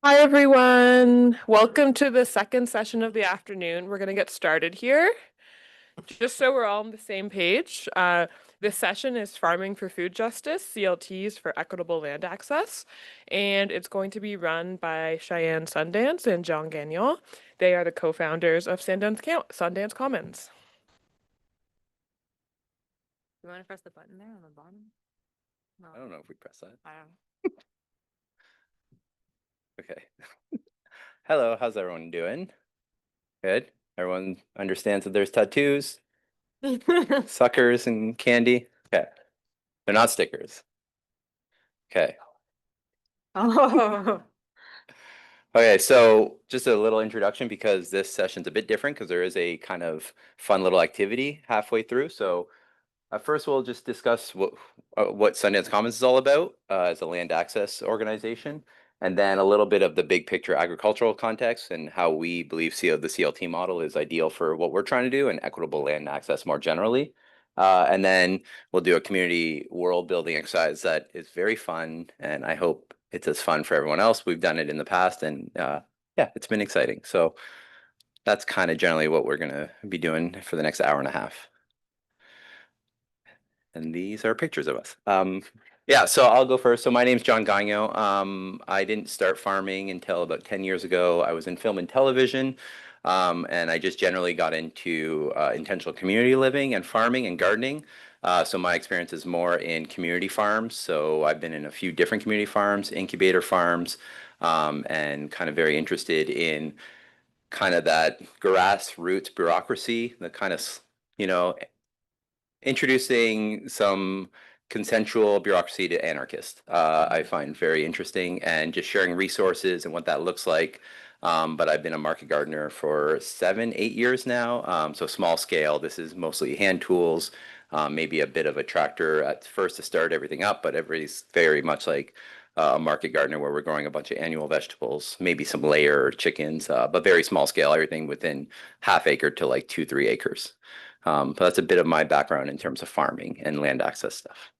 Hi, everyone. Welcome to the second session of the afternoon. We're going to get started here. Just so we're all on the same page, this session is Farming for Food Justice, CLTs for Equitable Land Access, and it's going to be run by Cheyenne Sundance and John Gagnon. They are the co-founders of Sundance Commons. You want to press the button there on the bottom? No. I don't know if we press that. I Okay. Hello, how's everyone doing? Good. Everyone understands that there's tattoos, don't. suckers, and candy. Okay. They're not stickers. Okay. Oh. Okay, so just a little introduction because this session's a bit different because there is a kind of fun little activity halfway through. So first, we'll just discuss what Sundance Commons is all about as a land access organization, and then a little bit of the big picture agricultural context and how we believe the CLT model is ideal for what we're trying to do and equitable land access more generally. And then we'll do a community world building exercise that is very fun, and I hope it's as fun for everyone else. We've done it in the past, and yeah, it's been exciting. So that's kind of generally what we're going to be doing for the next hour and a half. And these are pictures of us. Yeah, so I'll go first. So my name's John Gagnon. I didn't start farming until about 10 years ago. I was in film and television, and I just generally got into intentional community living and farming and gardening. So my experience is more in community farms. So I've been in a few different community farms, incubator farms, and kind of very interested in kind of that grassroots bureaucracy, the kind of, you know, introducing some consensual bureaucracy to anarchist. I find very interesting and just sharing resources and what that looks like. But I've been a market gardener for 7, 8 years now. So small scale, this is mostly hand tools, maybe a bit of a tractor at first to start everything up, but everybody's very much like a market gardener where we're growing a bunch of annual vegetables, maybe some layer chickens, but very small scale, everything within half acre to like 2, 3 acres. But that's a bit of my background in terms of farming and land access stuff.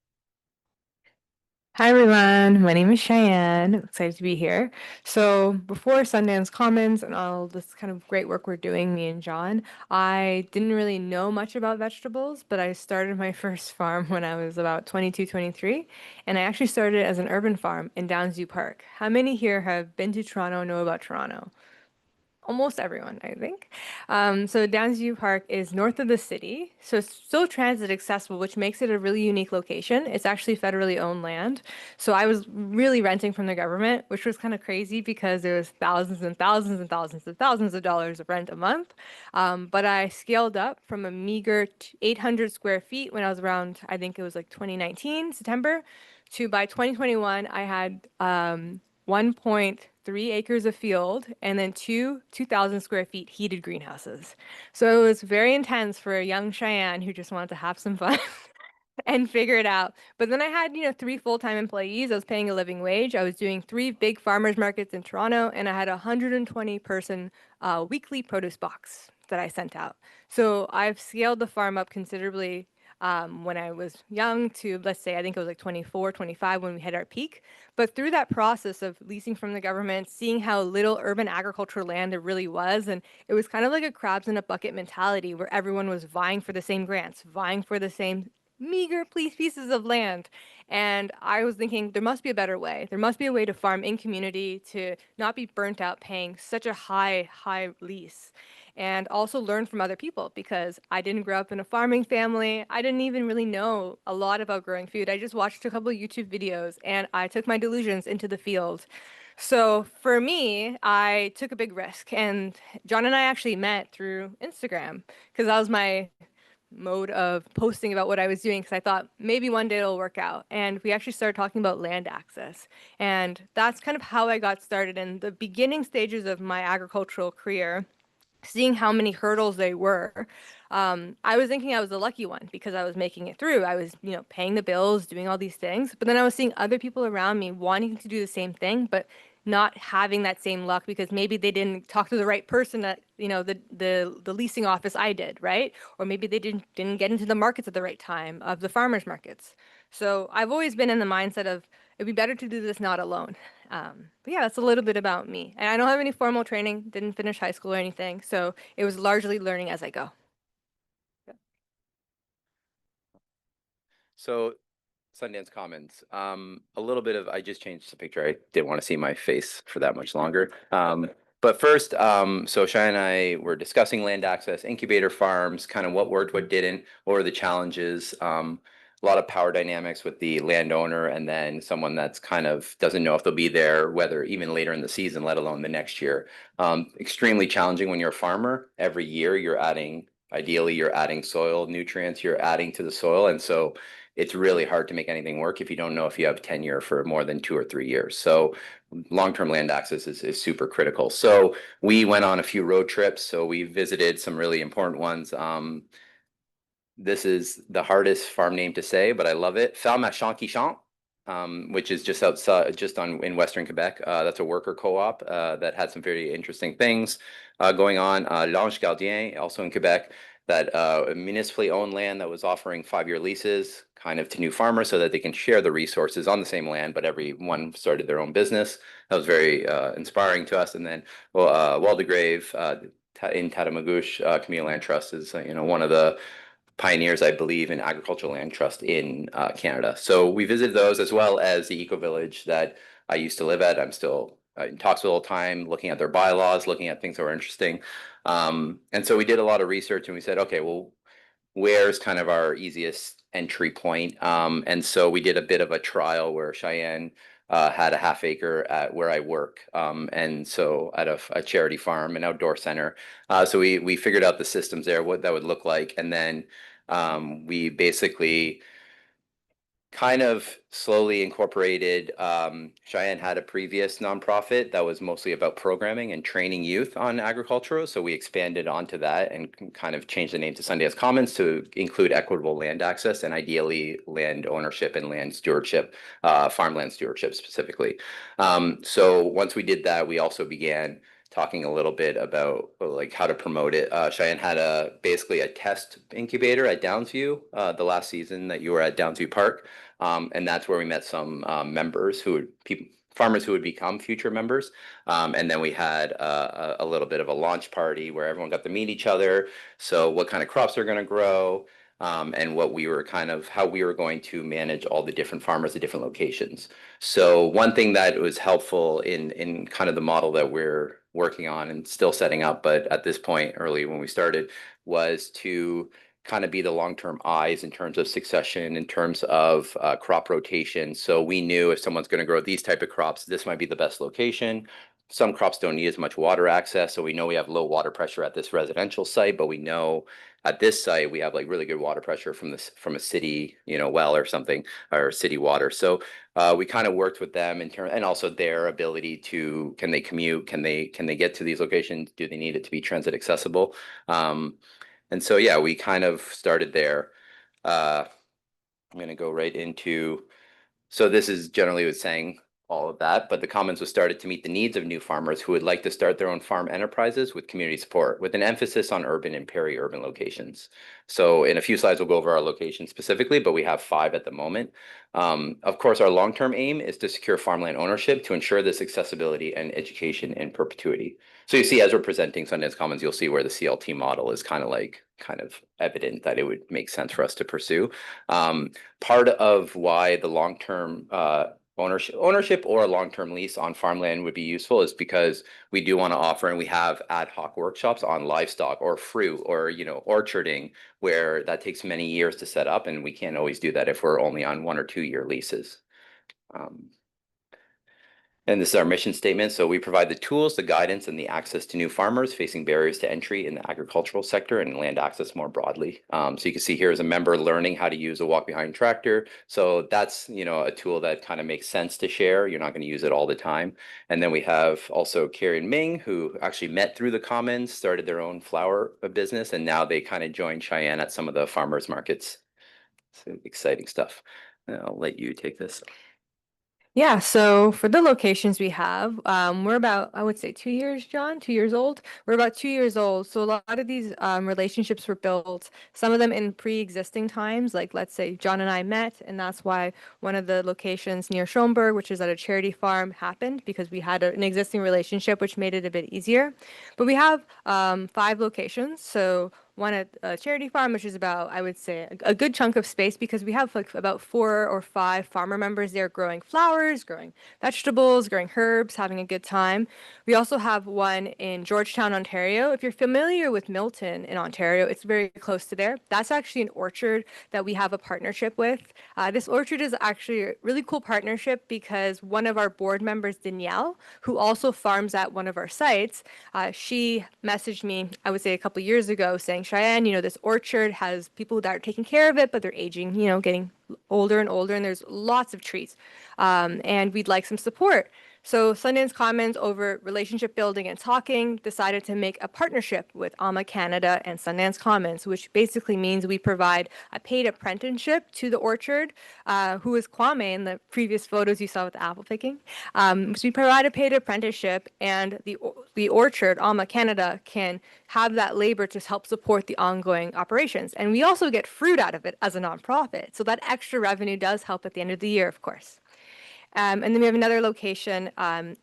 Hi everyone, my name is Cheyenne. Excited to be here. So before Sundance Commons and all this kind of great work we're doing, me and John, I didn't really know much about vegetables, but I started my first farm when I was about 22, 23, and I actually started as an urban farm in Downsview Park. How many here have been to Toronto, know about Toronto? Almost everyone, I think. So Downsview Park is north of the city, so it's still transit accessible, which makes it a really unique location. It's actually federally owned land. So I was really renting from the government, which was kind of crazy because there was thousands and thousands and thousands and thousands of dollars of rent a month. But I scaled up from a meager 800 square feet when I was around, I think it was like 2019, September, to by 2021, I had 1.3 acres of field and then 2,000 square feet heated greenhouses. So it was very intense for a young Cheyenne who just wanted to have some fun and figure it out. But then I had, 3 full-time employees. I was paying a living wage. I was doing 3 big farmers markets in Toronto, and I had a 120 person weekly produce box that I sent out. So I've scaled the farm up considerably when I was young to, let's say, I think it was like 24, 25 when we hit our peak. But through that process of leasing from the government, seeing how little urban agricultural land there really was, and it was kind of like a crabs in a bucket mentality where everyone was vying for the same grants, vying for the same meager pieces of land. And I was thinking there must be a better way. There must be a way to farm in community to not be burnt out paying such a high lease. And also learn from other people because I didn't grow up in a farming family. I didn't even really know a lot about growing food. I just watched a couple of YouTube videos and I took my delusions into the field. So for me, I took a big risk. And John and I actually met through Instagram because that was my mode of posting about what I was doing because I thought maybe one day it'll work out. And we actually started talking about land access. And that's kind of how I got started in the beginning stages of my agricultural career, seeing how many hurdles they were. I was thinking I was the lucky one because I was making it through. I was, paying the bills, doing all these things. But then I was seeing other people around me wanting to do the same thing, but not having that same luck because maybe they didn't talk to the right person at, the leasing office I did, right? Or maybe they didn't get into the markets at the right time of the farmers markets. So I've always been in the mindset of it'd be better to do this not alone. But yeah, that's a little bit about me. And I don't have any formal training, didn't finish high school or anything, so it was largely learning as I go. So Sundance Commons. A little bit of, I just changed the picture. I didn't want to see my face for that much longer. But first, so Cheyenne and I were discussing land access, incubator farms, kind of what worked, what didn't, what were the challenges. A lot of power dynamics with the landowner and then someone that's kind of doesn't know if they'll be there, whether even later in the season, let alone the next year. Extremely challenging when you're a farmer. Every year you're adding, ideally you're adding soil nutrients, you're adding to the soil. And so it's really hard to make anything work if you don't know if you have tenure for more than 2 or 3 years. So long-term land access is super critical. So we went on a few road trips. So we visited some really important ones. This is the hardest farm name to say, but I love it. Ferme à Champ, which is just outside, just on in Western Quebec. That's a worker co-op that had some very interesting things going on. L'Ange Gardien, also in Quebec, that municipally owned land that was offering 5-year leases kind of to new farmers so that they can share the resources on the same land, but everyone started their own business. That was very inspiring to us. And then, well, Waldegrave in Tatamagouche Community Land Trust is one of the pioneers, I believe, in agricultural land trust in Canada. So we visited those as well as the eco village that I used to live at. I'm still in talks all the time, looking at their bylaws, looking at things that were interesting. And so we did a lot of research and we said, okay, well, where's kind of our easiest entry point? And so we did a bit of a trial where Cheyenne had a half acre at where I work, and so at a charity farm, an outdoor center. So we figured out the systems there, what that would look like, and then we basically kind of slowly incorporated. Cheyenne had a previous nonprofit that was mostly about programming and training youth on agriculture. So we expanded onto that and kind of changed the name to Sundance Commons to include equitable land access and ideally land ownership and land stewardship, farmland stewardship specifically. So once we did that, we also began talking a little bit about like how to promote it. Cheyenne had basically a test incubator at Downsview the last season that you were at Downsview Park. And that's where we met some members farmers who would become future members. And then we had a little bit of a launch party where everyone got to meet each other. So what kind of crops they're going to grow, and how we were going to manage all the different farmers at different locations. So one thing that was helpful in kind of the model that we're working on and still setting up, but at this point, early when we started, was to kind of be the long-term eyes in terms of succession, in terms of crop rotation. So we knew if someone's going to grow these type of crops, this might be the best location. Some crops don't need as much water access, so we know we have low water pressure at this residential site, but we know at this site we have like really good water pressure from a city, well or something, or city water. So we kind of worked with them and also their ability to, can they commute, can they get to these locations, do they need it to be transit accessible? And so yeah, we kind of started there. I'm going to go right into. So this is generally with saying all of that, but the Commons was started to meet the needs of new farmers who would like to start their own farm enterprises with community support, with an emphasis on urban and peri-urban locations. So in a few slides, we'll go over our locations specifically, but we have 5 at the moment. Of course, our long-term aim is to secure farmland ownership to ensure this accessibility and education in perpetuity. So you see, as we're presenting Sundance Commons, you'll see where the CLT model is kind of evident that it would make sense for us to pursue. Part of why the long-term ownership or a long-term lease on farmland would be useful is because we do want to offer, and we have ad hoc workshops on livestock or fruit or orcharding, where that takes many years to set up, and we can't always do that if we're only on 1 or 2 year leases. And this is our mission statement. So we provide the tools, the guidance, and the access to new farmers facing barriers to entry in the agricultural sector and land access more broadly. So you can see here is a member learning how to use a walk-behind tractor. So that's a tool that kind of makes sense to share. You're not going to use it all the time. And then we have also Carrie and Ming, who actually met through the Commons, started their own flower business, and now they kind of joined Cheyenne at some of the farmers markets. So exciting stuff. I'll let you take this. Yeah, so for the locations we have, we're about, I would say 2 years, John, 2 years old. We're about 2 years old. So a lot of these relationships were built, some of them in pre-existing times, like let's say John and I met, and that's why one of the locations near Schomburg, which is at a charity farm, happened because we had an existing relationship, which made it a bit easier. But we have 5 locations. So one at a charity farm, which is about, I would say, a good chunk of space because we have like about 4 or 5 farmer members there growing flowers, growing vegetables, growing herbs, having a good time. We also have one in Georgetown, Ontario. If you're familiar with Milton in Ontario, it's very close to there. That's actually an orchard that we have a partnership with. This orchard is actually a really cool partnership because one of our board members, Danielle, who also farms at one of our sites, she messaged me, I would say a couple years ago, saying, Cheyenne, this orchard has people that are taking care of it, but they're aging, getting older and older, and there's lots of trees. And we'd like some support. So Sundance Commons, over relationship building and talking, decided to make a partnership with AMA Canada and Sundance Commons, which basically means we provide a paid apprenticeship to the orchard, who is Kwame in the previous photos you saw with the apple picking. So we provide a paid apprenticeship, and the orchard, AMA Canada, can have that labor to help support the ongoing operations. And we also get fruit out of it as a nonprofit. So that extra revenue does help at the end of the year, of course. And then we have another location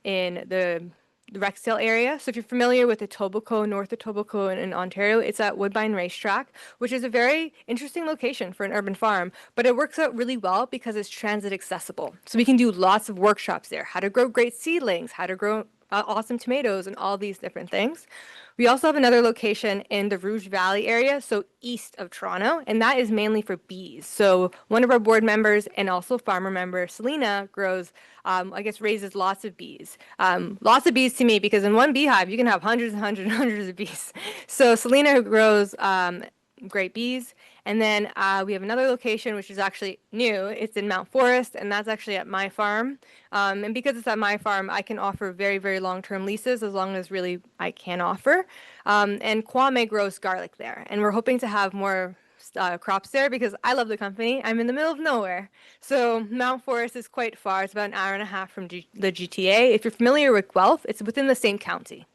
in the Rexdale area. So if you're familiar with Etobicoke, north of Etobicoke in Ontario, it's at Woodbine Racetrack, which is a very interesting location for an urban farm, but it works out really well because it's transit accessible. So we can do lots of workshops there, how to grow great seedlings, how to grow awesome tomatoes, and all these different things. We also have another location in the Rouge Valley area, so east of Toronto, and that is mainly for bees. So one of our board members and also farmer member, Selena, grows, raises lots of bees. Lots of bees to me because in one beehive, you can have hundreds and hundreds and hundreds of bees. So Selena grows great bees. And then we have another location, which is actually new. It's in Mount Forest, and that's actually at my farm. And because it's at my farm, I can offer very, very long-term leases as long as really I can offer. And Kwame grows garlic there, and we're hoping to have more crops there because I love the company. I'm in the middle of nowhere. So Mount Forest is quite far. It's about an hour and a half from the GTA. If you're familiar with Guelph, it's within the same county.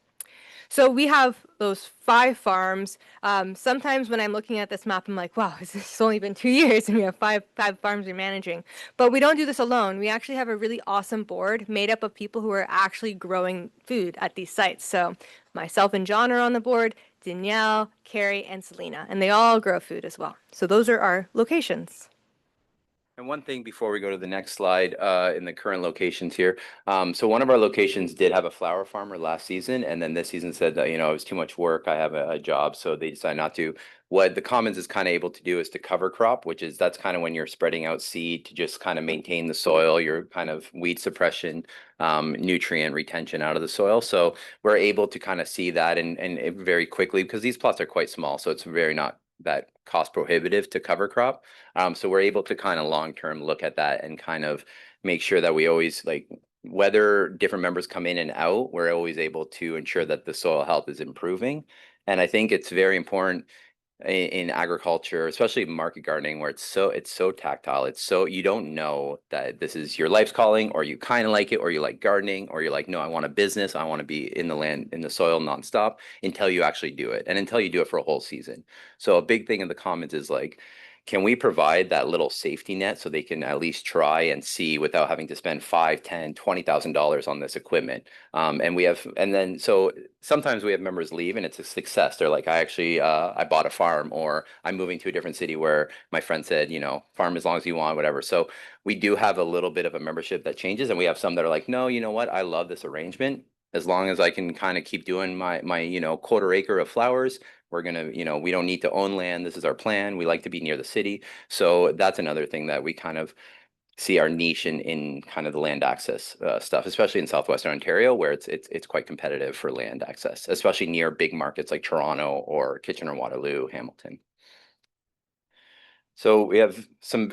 So we have those 5 farms. Sometimes when I'm looking at this map, I'm like, wow, it's only been 2 years and we have five farms we're managing. But we don't do this alone. We actually have a really awesome board made up of people who are actually growing food at these sites. So myself and John are on the board, Danielle, Carrie, and Selena, and they all grow food as well. So those are our locations. And one thing before we go to the next slide, in the current locations here. So one of our locations did have a flower farmer last season, and then this season said that, it was too much work. I have a job, so they decided not to. What the Commons is kind of able to do is to cover crop, that's kind of when you're spreading out seed to just kind of maintain the soil, your kind of weed suppression, nutrient retention out of the soil. So we're able to kind of see that and very quickly, because these plots are quite small, so it's very not that cost prohibitive to cover crop. So we're able to kind of long-term look at that and kind of make sure that we always, like, whether different members come in and out, we're always able to ensure that the soil health is improving. And I think it's very important in agriculture, especially market gardening, where it's so tactile. It's so, you don't know that this is your life's calling, or you kind of like it, or you like gardening, or you're like, no, I want a business. I want to be in the land, in the soil nonstop, until you actually do it, and until you do it for a whole season. So a big thing in the Commons is like, can we provide that little safety net so they can at least try and see without having to spend $5, $10, $20,000 on this equipment? And then so sometimes we have members leave and it's a success. They're like, I bought a farm, or I'm moving to a different city where my friend said, farm as long as you want, whatever. So we do have a little bit of a membership that changes, and we have some that are like, no, you know what? I love this arrangement. As long as I can kind of keep doing my quarter acre of flowers, we're gonna, we don't need to own land. This is our plan. We like to be near the city. So that's another thing that we kind of see our niche in kind of the land access stuff, especially in southwestern Ontario, where it's quite competitive for land access, especially near big markets like Toronto or Kitchener, Waterloo, Hamilton. So we have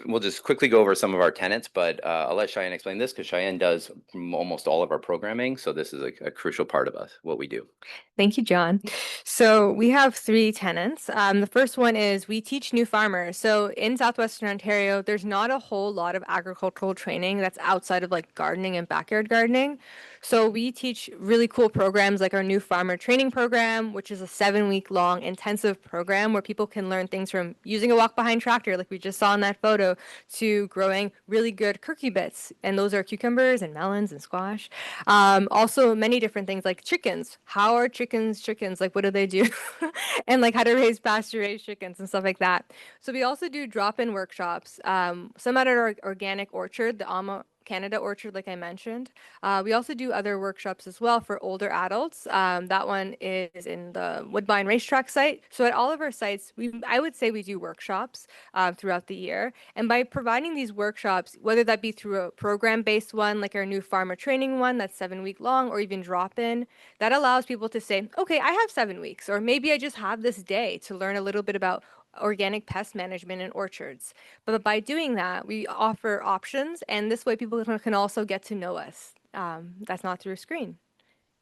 we'll just quickly go over some of our tenants, but I'll let Cheyenne explain this because Cheyenne does almost all of our programming. So this is a crucial part of us, what we do. Thank you, John. So we have three tenants. The first one is we teach new farmers. So in southwestern Ontario, there's not a whole lot of agricultural training that's outside of like gardening and backyard gardening. So we teach really cool programs like our new farmer training program, which is a 7-week long intensive program where people can learn things from using a walk behind tractor, like we just saw in that photo, to growing really good cucurbits. And those are cucumbers and melons and squash. Also many different things like chickens. How are chickens chickens? Like what do they do? And like how to raise pasture raised chickens and stuff like that. So we also do drop-in workshops. Some at our organic orchard, the Alma Canada orchard, like I mentioned. We also do other workshops as well for older adults. That one is in the Woodbine Racetrack site. So at all of our sites, I would say we do workshops throughout the year. And by providing these workshops, whether that be through a program-based one, like our new farmer training one that's 7-week long, or even drop-in, that allows people to say, okay, I have 7 weeks, or maybe I just have this day to learn a little bit about organic pest management in orchards. But by doing that, we offer options, and this way people can also get to know us. That's not through a screen.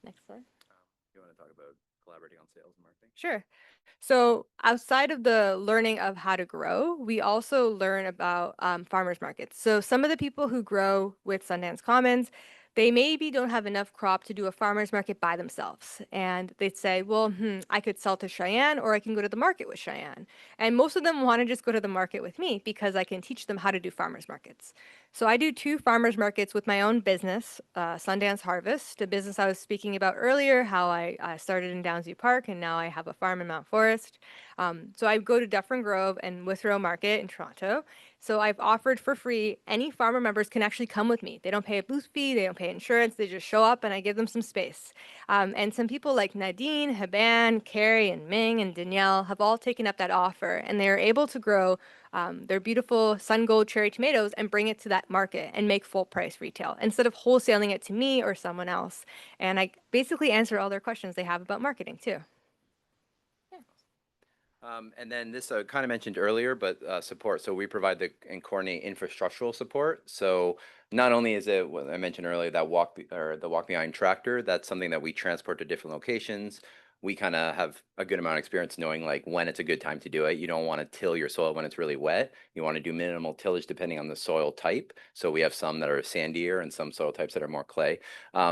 Next slide. You want to talk about collaborating on sales and marketing? Sure. So outside of the learning of how to grow, we also learn about farmers markets. So some of the people who grow with Sundance Commons, they maybe don't have enough crop to do a farmers market by themselves. And they'd say, well, I could sell to Cheyenne or I can go to the market with Cheyenne. And most of them want to just go to the market with me because I can teach them how to do farmers markets. So I do 2 farmers markets with my own business, Sundance Harvest, a business I was speaking about earlier, how I started in Downsview Park and now I have a farm in Mount Forest. So I go to Dufferin Grove and Withrow Market in Toronto. So I've offered for free, any farmer members can actually come with me. They don't pay a booth fee, they don't pay insurance, they just show up and I give them some space. And some people like Nadine, Haban, Carrie, and Ming, and Danielle have all taken up that offer and they're able to grow their beautiful sun gold cherry tomatoes and bring it to that market and make full price retail instead of wholesaling it to me or someone else. And I basically answer all their questions they have about marketing too. And then this kind of mentioned earlier, but support. So we provide and coordinate infrastructural support. So not only is it what I mentioned earlier, that the walk behind tractor, that's something that we transport to different locations. We kind of have a good amount of experience knowing like when it's a good time to do it. You don't want to till your soil when it's really wet. You want to do minimal tillage depending on the soil type. So we have some that are sandier and some soil types that are more clay.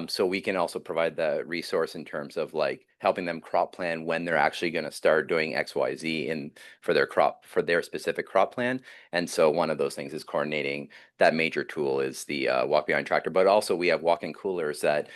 So we can also provide the resource in terms of like helping them crop plan when they're actually going to start doing XYZ for their specific crop plan. And so one of those things is coordinating. That major tool is the walk behind tractor, but also we have walk-in coolers that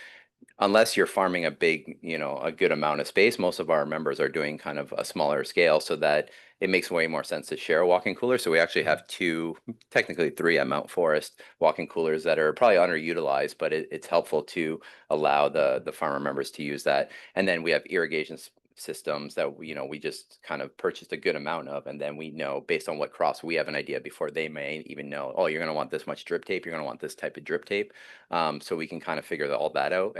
unless you're farming a good amount of space, most of our members are doing kind of a smaller scale so that it makes way more sense to share a walk-in cooler. So we actually have 2, technically 3 at Mount Forest walk-in coolers that are probably underutilized, but it's helpful to allow the farmer members to use that. And then we have irrigation systems that we just kind of purchased a good amount of, and then we know based on what crops we have an idea before they may even know, oh, you're going to want this much drip tape, you're going to want this type of drip tape. So we can kind of figure all that out.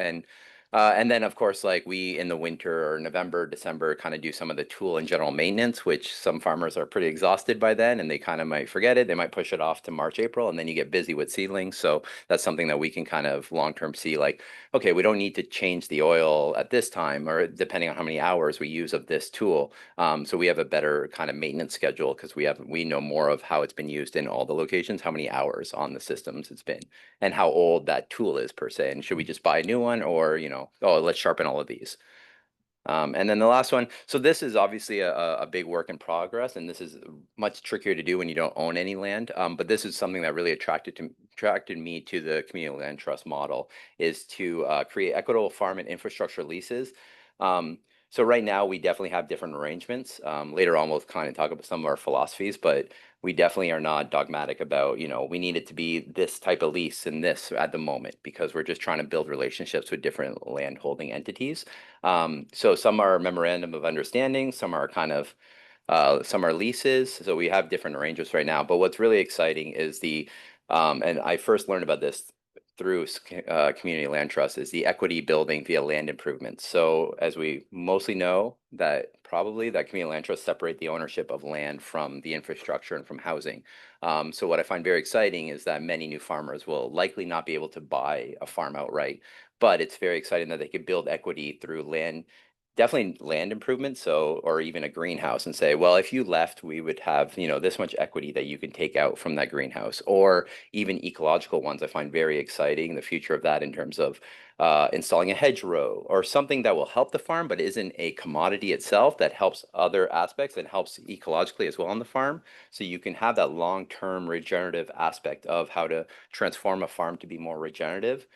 And then, of course, like we in the winter or November, December, kind of do some of the tool and general maintenance, which some farmers are pretty exhausted by then and they kind of might forget it. They might push it off to March, April, and then you get busy with seedlings. So that's something that we can kind of long-term see like, okay, we don't need to change the oil at this time or depending on how many hours we use of this tool. So we have a better kind of maintenance schedule because we know more of how it's been used in all the locations, how many hours on the systems it's been, and how old that tool is per se. And should we just buy a new one or, oh, let's sharpen all of these. And then the last one, so this is obviously a big work in progress, and this is much trickier to do when you don't own any land. But this is something that really attracted me to the community land trust model, is to create equitable farm and infrastructure leases. So right now we definitely have different arrangements. Later on we'll kind of talk about some of our philosophies, but we definitely are not dogmatic about, we need it to be this type of lease and this at the moment because we're just trying to build relationships with different land holding entities. So some are memorandum of understanding, some are some are leases. So we have different arrangements right now. But what's really exciting is and I first learned about this through community land trust is the equity building via land improvements. So as we mostly know that probably that community land trusts separate the ownership of land from the infrastructure and from housing. So what I find very exciting is that many new farmers will likely not be able to buy a farm outright, but it's very exciting that they could build equity through land, definitely land improvements, so or even a greenhouse, and say, well, if you left, we would have, this much equity that you can take out from that greenhouse. Or even ecological ones I find very exciting, the future of that in terms of installing a hedgerow or something that will help the farm but isn't a commodity itself, that helps other aspects and helps ecologically as well on the farm. So you can have that long-term regenerative aspect of how to transform a farm to be more regenerative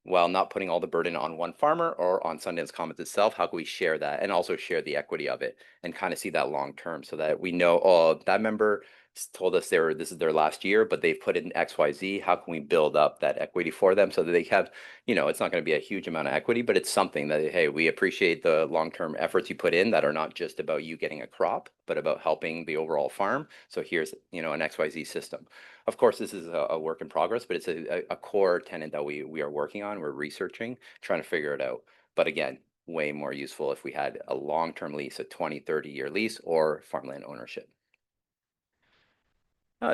while not putting all the burden on one farmer or on Sundance Commons itself. How can we share that and also share the equity of it and kind of see that long term, so that we know, oh, that member told us this is their last year, but they've put in XYZ. How can we build up that equity for them so that they have, it's not going to be a huge amount of equity, but it's something that, hey, we appreciate the long-term efforts you put in that are not just about you getting a crop, but about helping the overall farm. So here's, an XYZ system. Of course, this is a work in progress, but it's a core tenet that we are working on. We're researching, trying to figure it out. But again, way more useful if we had a long-term lease, a 20, 30-year lease, or farmland ownership.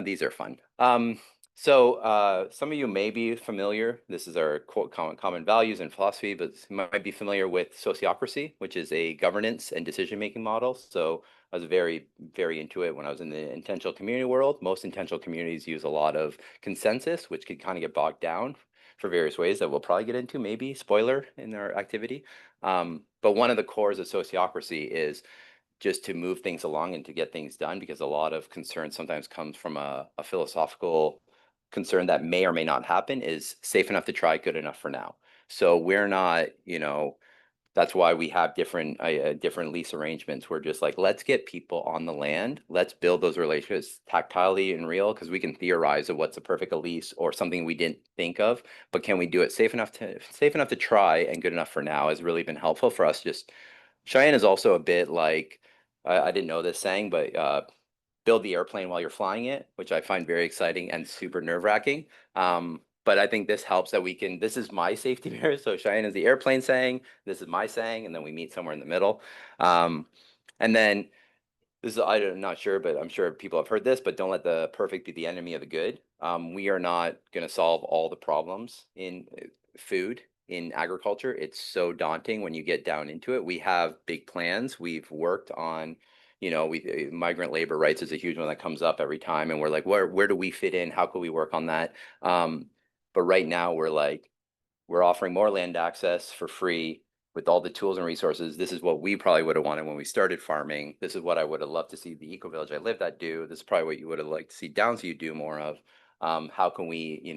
These are fun. So some of you may be familiar. This is our quote common values and philosophy, but you might be familiar with sociocracy, which is a governance and decision-making model. So I was very, very into it when I was in the intentional community world. Most intentional communities use a lot of consensus, which could kind of get bogged down for various ways that we'll probably get into, maybe spoiler in our activity. But one of the cores of sociocracy is just to move things along and to get things done, because a lot of concern sometimes comes from a philosophical concern that may or may not happen, is safe enough to try, good enough for now. So we're not, that's why we have different lease arrangements. We're just like, let's get people on the land. Let's build those relationships tactilely and real, because we can theorize of what's a perfect lease or something we didn't think of, but can we do it safe enough to try and good enough for now has really been helpful for us. Just Cheyenne is also a bit like, I didn't know this saying, but build the airplane while you're flying it, which I find very exciting and super nerve-wracking. But I think this helps that this is my safety mirror. So Cheyenne is the airplane saying, this is my saying, and then we meet somewhere in the middle. And then this is, I'm not sure, but I'm sure people have heard this, but don't let the perfect be the enemy of the good. We are not going to solve all the problems in food, in agriculture. It's so daunting when you get down into it. We have big plans. We've worked on, migrant labor rights is a huge one that comes up every time. And we're like, where do we fit in? How can we work on that? But right now we're offering more land access for free with all the tools and resources. This is what we probably would have wanted when we started farming. This is what I would have loved to see the eco village I lived at do. This is probably what you would have liked to see Downsview do more of. How can we,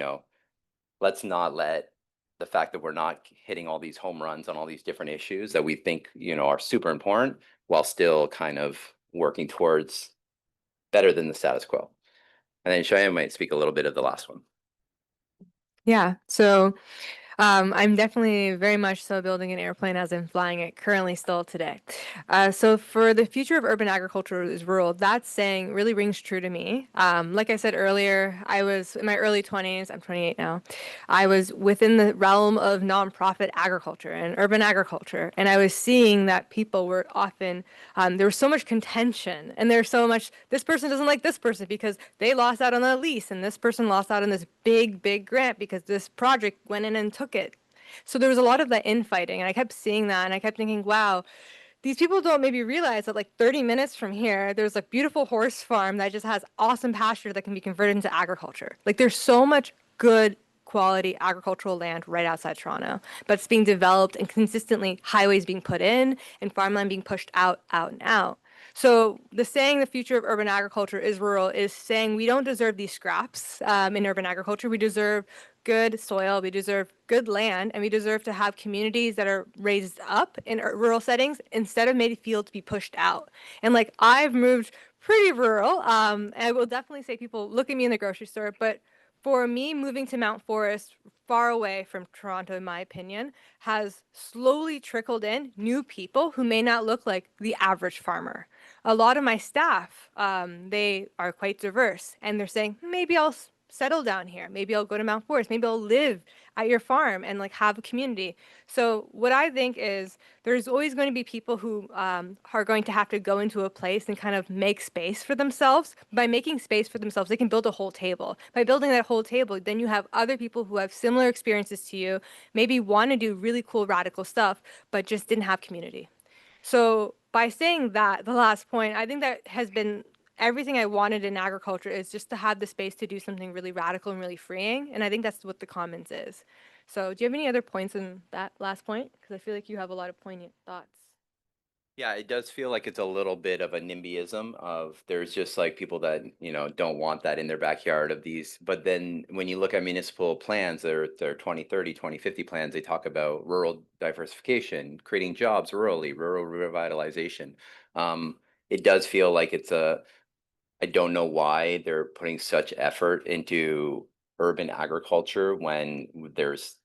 let's not let the fact that we're not hitting all these home runs on all these different issues that we think, are super important, while still kind of working towards better than the status quo. And then Cheyenne might speak a little bit of the last one. Yeah. So I'm definitely very much so building an airplane as I'm flying it currently still today. So for the future of urban agriculture is rural, that saying really rings true to me. Like I said earlier, I was in my early 20s, I'm 28 now. I was within the realm of nonprofit agriculture and urban agriculture. And I was seeing that people were often, there was so much contention, and there's so much, this person doesn't like this person because they lost out on a lease, and this person lost out on this big, big grant because this project went in and took it. So there was a lot of that infighting, and I kept seeing that, and I kept thinking, wow, these people don't maybe realize that like 30 minutes from here, there's a beautiful horse farm that just has awesome pasture that can be converted into agriculture. Like there's so much good quality agricultural land right outside Toronto, but it's being developed and consistently highways being put in and farmland being pushed out and out. So the saying the future of urban agriculture is rural is saying we don't deserve these scraps in urban agriculture. We deserve good soil, we deserve good land, and we deserve to have communities that are raised up in rural settings instead of made feel to be pushed out. And like I've moved pretty rural. I will definitely say people look at me in the grocery store, but for me, moving to Mount Forest, far away from Toronto, in my opinion, has slowly trickled in new people who may not look like the average farmer. A lot of my staff, they are quite diverse, and they're saying, maybe I'll settle down here. Maybe I'll go to Mount Forest. Maybe I'll live at your farm and like have a community. So what I think is there's always going to be people who are going to have to go into a place and kind of make space for themselves. By making space for themselves, they can build a whole table. By building that whole table, then you have other people who have similar experiences to you, maybe want to do really cool radical stuff, but just didn't have community. So by saying that, the last point, I think that has been everything I wanted in agriculture is just to have the space to do something really radical and really freeing. And I think that's what the commons is. So do you have any other points in that last point? Because I feel like you have a lot of poignant thoughts. Yeah, it does feel like it's a little bit of a NIMBYism of there's just like people that, don't want that in their backyard of these. But then when you look at municipal plans, their 2030, 2050 plans, they talk about rural diversification, creating jobs rurally, rural revitalization. It does feel like I don't know why they're putting such effort into urban agriculture when there's,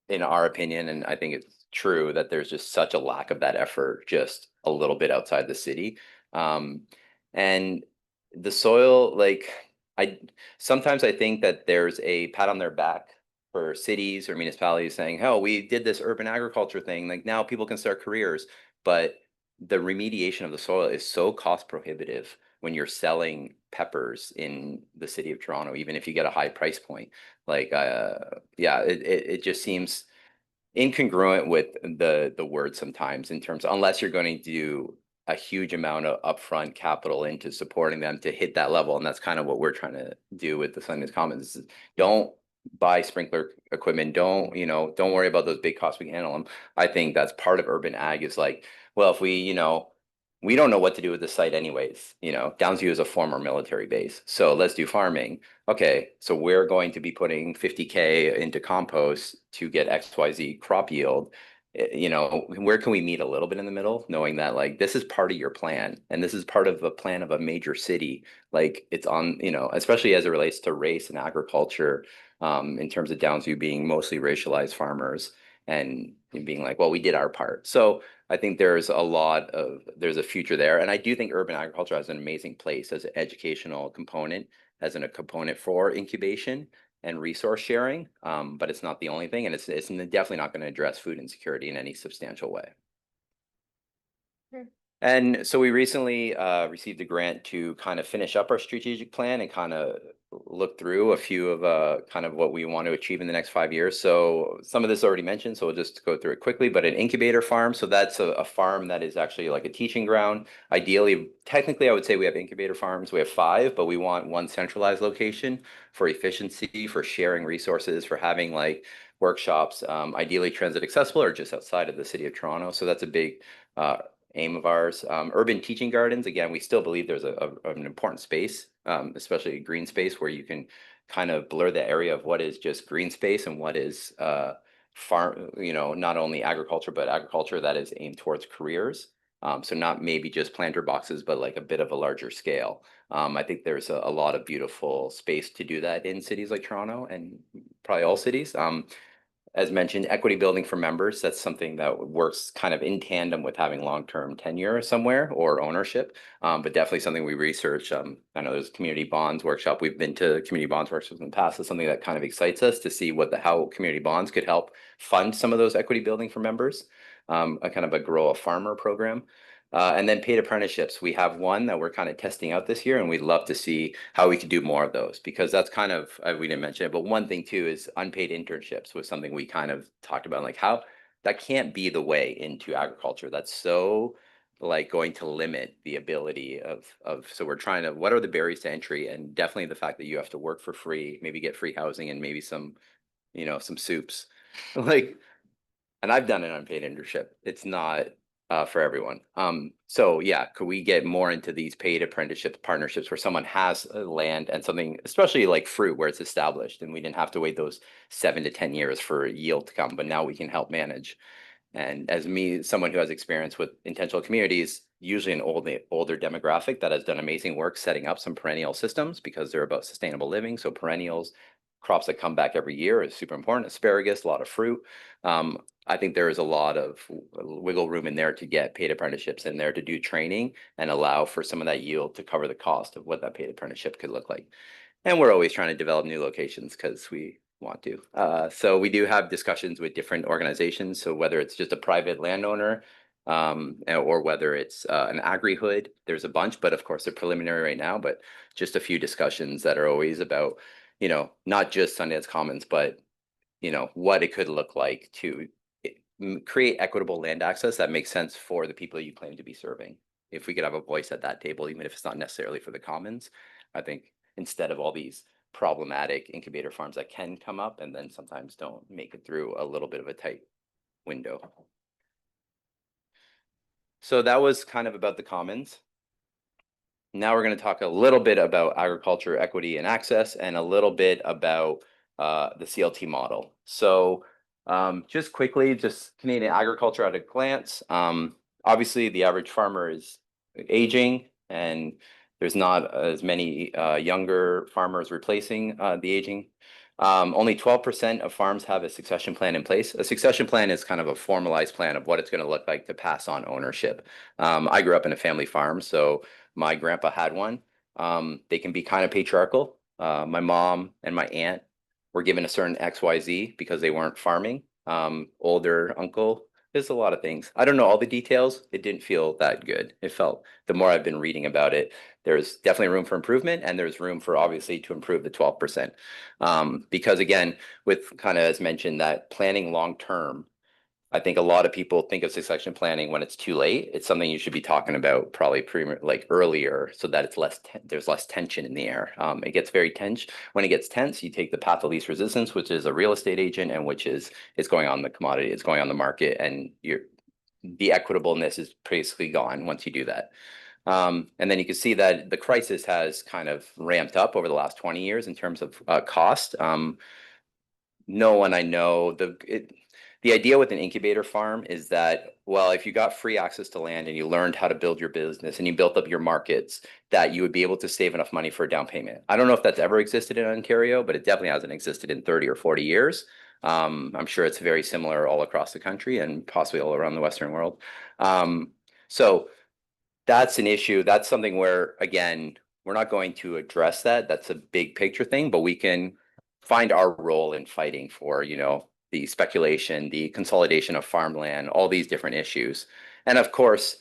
in our opinion, and I think it's true that there's just such a lack of that effort just a little bit outside the city. Um, and the soil, like I sometimes I think that there's a pat on their back for cities or municipalities saying, "Oh, we did this urban agriculture thing. Like now people can start careers." But the remediation of the soil is so cost prohibitive when you're selling peppers in the city of Toronto, even if you get a high price point. Like, yeah, it just seems incongruent with the word sometimes in terms, unless you're going to do a huge amount of upfront capital into supporting them to hit that level. And that's kind of what we're trying to do with the Sundance Commons. Don't buy sprinkler equipment. Don't worry about those big costs. We can handle them. I think that's part of urban ag is like, well, if we don't know what to do with the site anyways. Downsview is a former military base. So let's do farming. Okay, so we're going to be putting 50K into compost to get XYZ crop yield. Where can we meet a little bit in the middle, knowing that like this is part of your plan and this is part of a plan of a major city. Like it's on, especially as it relates to race and agriculture, in terms of Downsview being mostly racialized farmers and being like, well, we did our part. So I think there's a future there. And I do think urban agriculture has an amazing place as an educational component, as a component for incubation and resource sharing. But it's not the only thing. And it's definitely not going to address food insecurity in any substantial way. And so we recently received a grant to kind of finish up our strategic plan and kind of look through a few of kind of what we want to achieve in the next 5 years. So some of this already mentioned, so we'll just go through it quickly, but an incubator farm. So that's a farm that is actually like a teaching ground. Ideally, technically, I would say we have incubator farms. We have 5, but we want one centralized location for efficiency, for sharing resources, for having like workshops, ideally transit accessible or just outside of the city of Toronto. So that's a big aim of ours. Urban teaching gardens, again, we still believe there's an important space, especially green space, where you can kind of blur the area of what is just green space and what is farm, not only agriculture, but agriculture that is aimed towards careers. So not maybe just planter boxes, but like a bit of a larger scale. I think there's a lot of beautiful space to do that in cities like Toronto and probably all cities. As mentioned, equity building for members, that's something that works kind of in tandem with having long-term tenure somewhere or ownership, but definitely something we research. I know there's a community bonds workshop. We've been to community bonds workshops in the past. It's something that kind of excites us to see how community bonds could help fund some of those equity building for members, a kind of a grow a farmer program. And then paid apprenticeships. We have one that we're kind of testing out this year, and we'd love to see how we could do more of those, because that's kind of, we didn't mention it, but one thing too is unpaid internships was something we kind of talked about, like how that can't be the way into agriculture. That's so like going to limit the ability so we're trying to, what are the barriers to entry? And definitely the fact that you have to work for free, maybe get free housing and maybe some soups. Like, and I've done an unpaid internship. It's not for everyone. So yeah, could we get more into these paid apprenticeship partnerships where someone has land and something, especially like fruit, where it's established, and we didn't have to wait those 7 to 10 years for yield to come, but now we can help manage. And as someone who has experience with intentional communities, usually an older demographic that has done amazing work setting up some perennial systems because they're about sustainable living. So perennials, crops that come back every year is super important. Asparagus, a lot of fruit. I think there is a lot of wiggle room in there to get paid apprenticeships in there to do training and allow for some of that yield to cover the cost of what that paid apprenticeship could look like. And we're always trying to develop new locations because we want to. So we do have discussions with different organizations. So whether it's just a private landowner, or whether it's an agri-hood, there's a bunch, but of course they're preliminary right now, but just a few discussions that are always about, not just Sundance Commons, but, what it could look like to create equitable land access that makes sense for the people you claim to be serving. If we could have a voice at that table, even if it's not necessarily for the commons, I think instead of all these problematic incubator farms that can come up and then sometimes don't make it through a little bit of a tight window. So that was kind of about the commons. Now we're going to talk a little bit about agriculture, equity, and access, and a little bit about the CLT model. So just quickly, just Canadian agriculture at a glance. Obviously, the average farmer is aging, and there's not as many younger farmers replacing the aging. Only 12% of farms have a succession plan in place. A succession plan is kind of a formalized plan of what it's going to look like to pass on ownership. I grew up in a family farm, so my grandpa had one. They can be kind of patriarchal. My mom and my aunt were given a certain XYZ because they weren't farming. Older uncle, there's a lot of things. I don't know all the details. It didn't feel that good. It felt, the more I've been reading about it, there's definitely room for improvement, and there's room for obviously to improve the 12%. Because again, with kind of as mentioned, that planning long term, I think a lot of people think of succession planning when it's too late. It's something you should be talking about probably like earlier, so that it's there's less tension in the air. It gets very tense. When it gets tense, you take the path of least resistance, which is a real estate agent, and which is it's going on the commodity, it's going on the market, and the equitableness is basically gone once you do that. And then you can see that the crisis has kind of ramped up over the last 20 years in terms of cost. No one I know, the idea with an incubator farm is that, well, if you got free access to land and you learned how to build your business and you built up your markets, that you would be able to save enough money for a down payment. I don't know if that's ever existed in Ontario, but it definitely hasn't existed in 30 or 40 years. I'm sure it's very similar all across the country and possibly all around the Western world. So that's an issue. That's something where, again, we're not going to address that. That's a big picture thing, but we can find our role in fighting for, the speculation, the consolidation of farmland, all these different issues. And of course,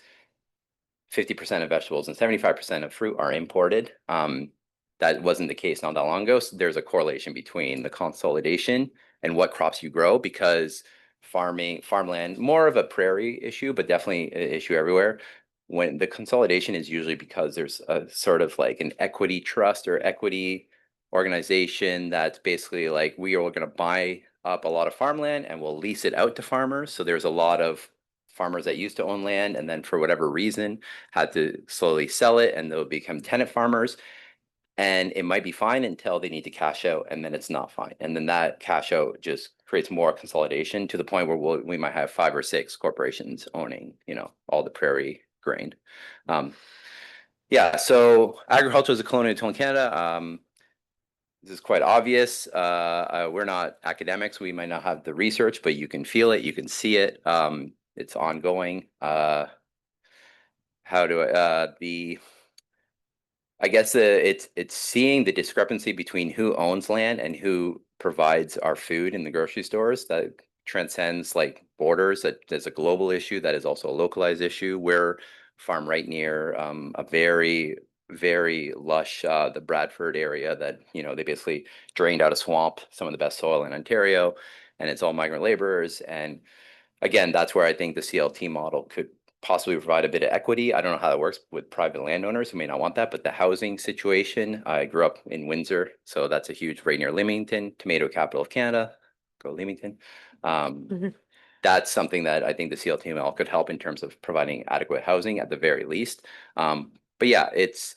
50% of vegetables and 75% of fruit are imported. That wasn't the case not that long ago. So there's a correlation between the consolidation and what crops you grow, because farmland, more of a prairie issue, but definitely an issue everywhere. When the consolidation is usually because there's a sort of like an equity trust or equity organization that's basically like, we are going to buy up a lot of farmland and we'll lease it out to farmers. So there's a lot of farmers that used to own land and then for whatever reason had to slowly sell it, and they'll become tenant farmers. And it might be fine until they need to cash out, and then it's not fine. And then that cash out just creates more consolidation to the point where we might have 5 or 6 corporations owning, all the prairie grain. Yeah, so agriculture is a colonial tool in Canada. This is quite obvious. We're not academics. We might not have the research, but you can feel it. You can see it. It's ongoing. I guess it's seeing the discrepancy between who owns land and who provides our food in the grocery stores that transcends like borders. That there's a global issue that is also a localized issue. We're farm right near a very, very lush, the Bradford area that, they basically drained out a swamp, some of the best soil in Ontario, and it's all migrant laborers. And again, that's where I think the CLT model could possibly provide a bit of equity. I don't know how that works with private landowners who may not want that, but the housing situation, I grew up in Windsor, so that's a huge, right near Leamington, tomato capital of Canada, go Leamington. That's something that I think the CLT model could help in terms of providing adequate housing at the very least. But yeah, it's,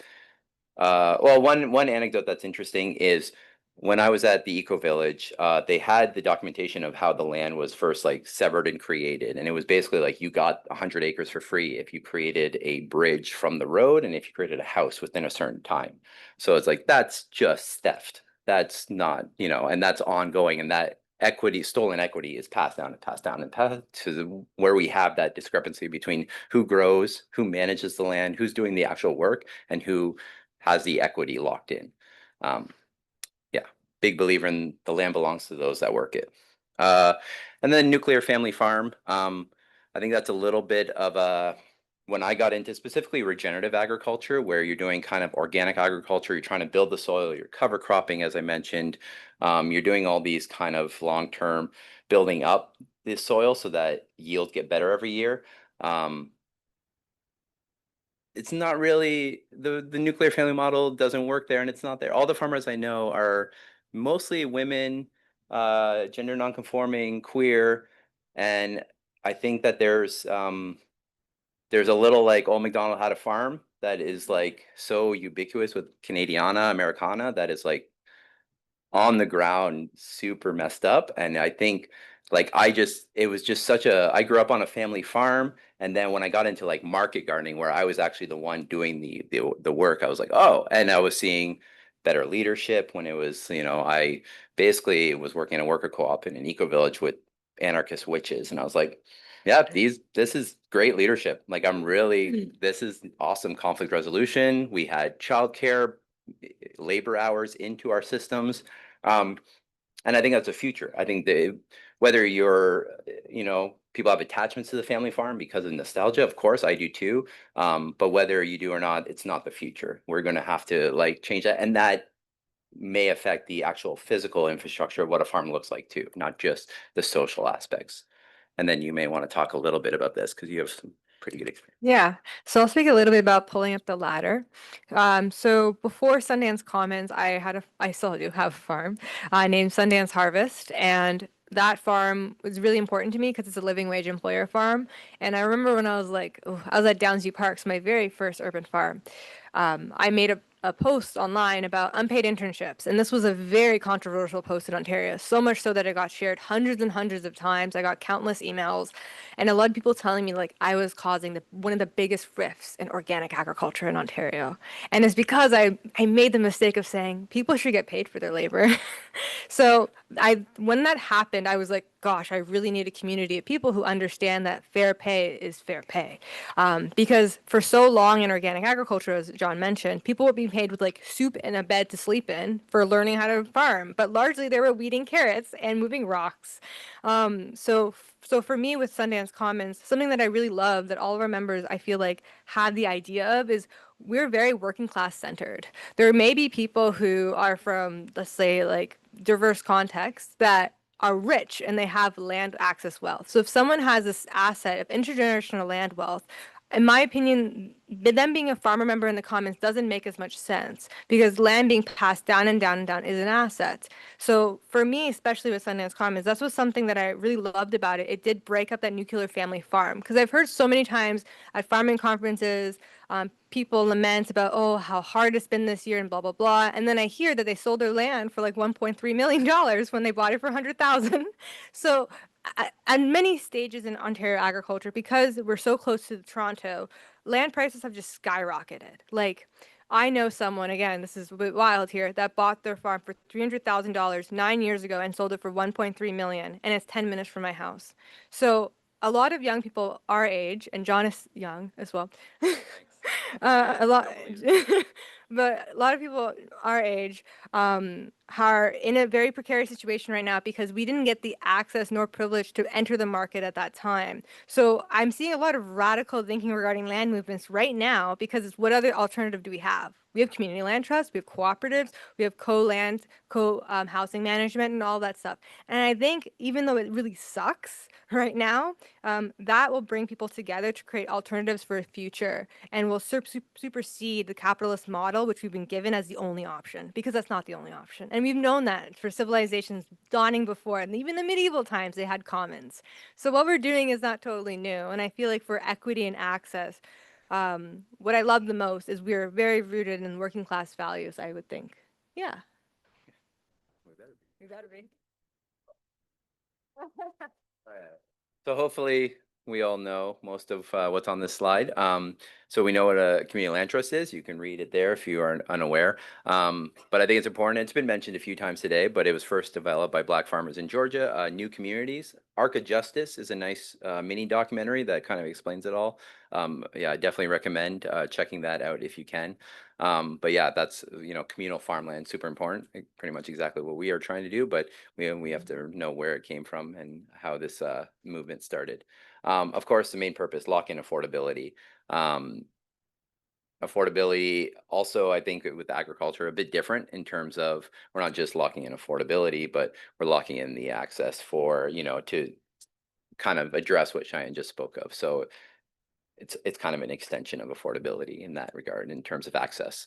well, one anecdote that's interesting is when I was at the Eco Village, they had the documentation of how the land was first like severed and created. And it was basically like you got 100 acres for free if you created a bridge from the road and if you created a house within a certain time. So it's like, that's just theft. That's not, and that's ongoing. And that stolen equity is passed down and passed down and passed to where we have that discrepancy between who grows, who manages the land, who's doing the actual work, and who has the equity locked in. Yeah. big believer in the land belongs to those that work it. And then nuclear family farm. I think that's a little bit of a, when I got into specifically regenerative agriculture, where you're doing kind of organic agriculture, you're trying to build the soil, you're cover cropping, as I mentioned. You're doing all these kind of long-term building up the soil so that yields get better every year. It's not really the nuclear family model doesn't work there, and it's not there. All the farmers I know are mostly women, gender nonconforming, queer, and I think that there's a little like old MacDonald had a farm that is like so ubiquitous with Canadiana, Americana that is like on the ground super messed up. And I think like it was just such a, I grew up on a family farm, and then when I got into like market gardening where I was actually the one doing the work, I was like, oh, and I was seeing better leadership when it was, I basically was working in a worker co-op in an eco village with anarchist witches, and I was like, yeah, this is great leadership. Like this is awesome conflict resolution. We had childcare, labor hours into our systems. And I think that's a future. I think that whether people have attachments to the family farm because of nostalgia, of course I do too. But whether you do or not, it's not the future. We're going to have to like change that. And that may affect the actual physical infrastructure of what a farm looks like too, not just the social aspects. And then you may want to talk a little bit about this because you have some pretty good experience. Yeah, so I'll speak a little bit about pulling up the ladder. So before Sundance Commons, I still do have a farm named Sundance Harvest, and that farm was really important to me because it's a living wage employer farm. And I remember when I was I was at Downsview Parks, my very first urban farm. I made a post online about unpaid internships, and this was a very controversial post in Ontario, so much so that it got shared hundreds and hundreds of times. I got countless emails, and a lot of people telling me like I was causing one of the biggest rifts in organic agriculture in Ontario. And it's because I made the mistake of saying people should get paid for their labor. So when that happened, I was like, gosh, I really need a community of people who understand that fair pay is fair pay. Because for so long in organic agriculture, as John mentioned, people were being paid with like soup and a bed to sleep in for learning how to farm, but largely they were weeding carrots and moving rocks. So for me with Sundance Commons, something that I really love that all of our members I feel like had the idea of is we're very working class centered. There may be people who are from, let's say, like diverse contexts that are rich and they have land access wealth. So if someone has this asset of intergenerational land wealth, in my opinion, them being a farmer member in the Commons doesn't make as much sense because land being passed down and down and down is an asset. So for me, especially with Sundance Commons, that's was something that I really loved about it. It did break up that nuclear family farm because I've heard so many times at farming conferences, people lament about, oh, how hard it's been this year and blah, blah, blah. And then I hear that they sold their land for like $1.3 million when they bought it for 100,000. So at many stages in Ontario agriculture, because we're so close to Toronto, land prices have just skyrocketed. Like, I know someone, again, this is a bit wild here, that bought their farm for $300,000 9 years ago and sold it for 1.3 million, and it's 10 minutes from my house. So a lot of young people our age, and John is young as well, a lot, but a lot of people our age are in a very precarious situation right now because we didn't get the access nor privilege to enter the market at that time. So I'm seeing a lot of radical thinking regarding land movements right now because it's what other alternative do we have? We have community land trusts, we have cooperatives, we have co-land, co-housing management and all that stuff. And I think even though it really sucks right now, that will bring people together to create alternatives for a future and will supersede the capitalist model, which we've been given as the only option, because that's not the only option. And we've known that for civilizations dawning before, and even the medieval times, they had commons. So what we're doing is not totally new. And I feel like for equity and access, what I love the most is we're very rooted in working class values, I would think. Yeah. We better be. So hopefully we all know most of what's on this slide. So we know what a community land trust is. You can read it there if you are unaware. But I think it's important. It's been mentioned a few times today, but it was first developed by Black farmers in Georgia, new communities. Arc of Justice is a nice mini documentary that kind of explains it all. Yeah, I definitely recommend checking that out if you can. But yeah, that's, communal farmland, super important, pretty much exactly what we are trying to do, but we have to know where it came from and how this movement started. Of course, the main purpose, lock in affordability. Um, Affordability also, I think with agriculture, a bit different in terms of we're not just locking in affordability, but we're locking in the access for, to kind of address what Cheyenne just spoke of. So it's kind of an extension of affordability in that regard in terms of access.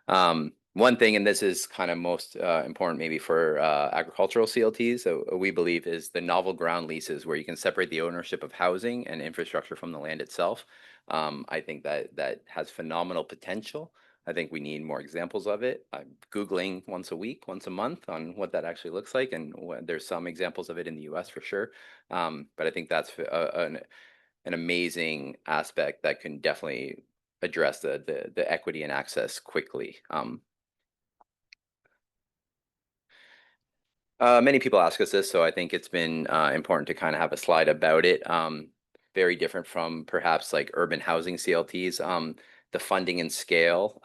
One thing, and this is kind of most important maybe for agricultural CLTs, we believe is the novel ground leases where you can separate the ownership of housing and infrastructure from the land itself. I think that has phenomenal potential. I think we need more examples of it. I'm Googling once a week, once a month on what that actually looks like. And there's some examples of it in the US for sure. But I think that's an amazing aspect that can definitely address the equity and access quickly. Many people ask us this, so I think it's been important to kind of have a slide about it. Very different from perhaps like urban housing CLTs. The funding and scale.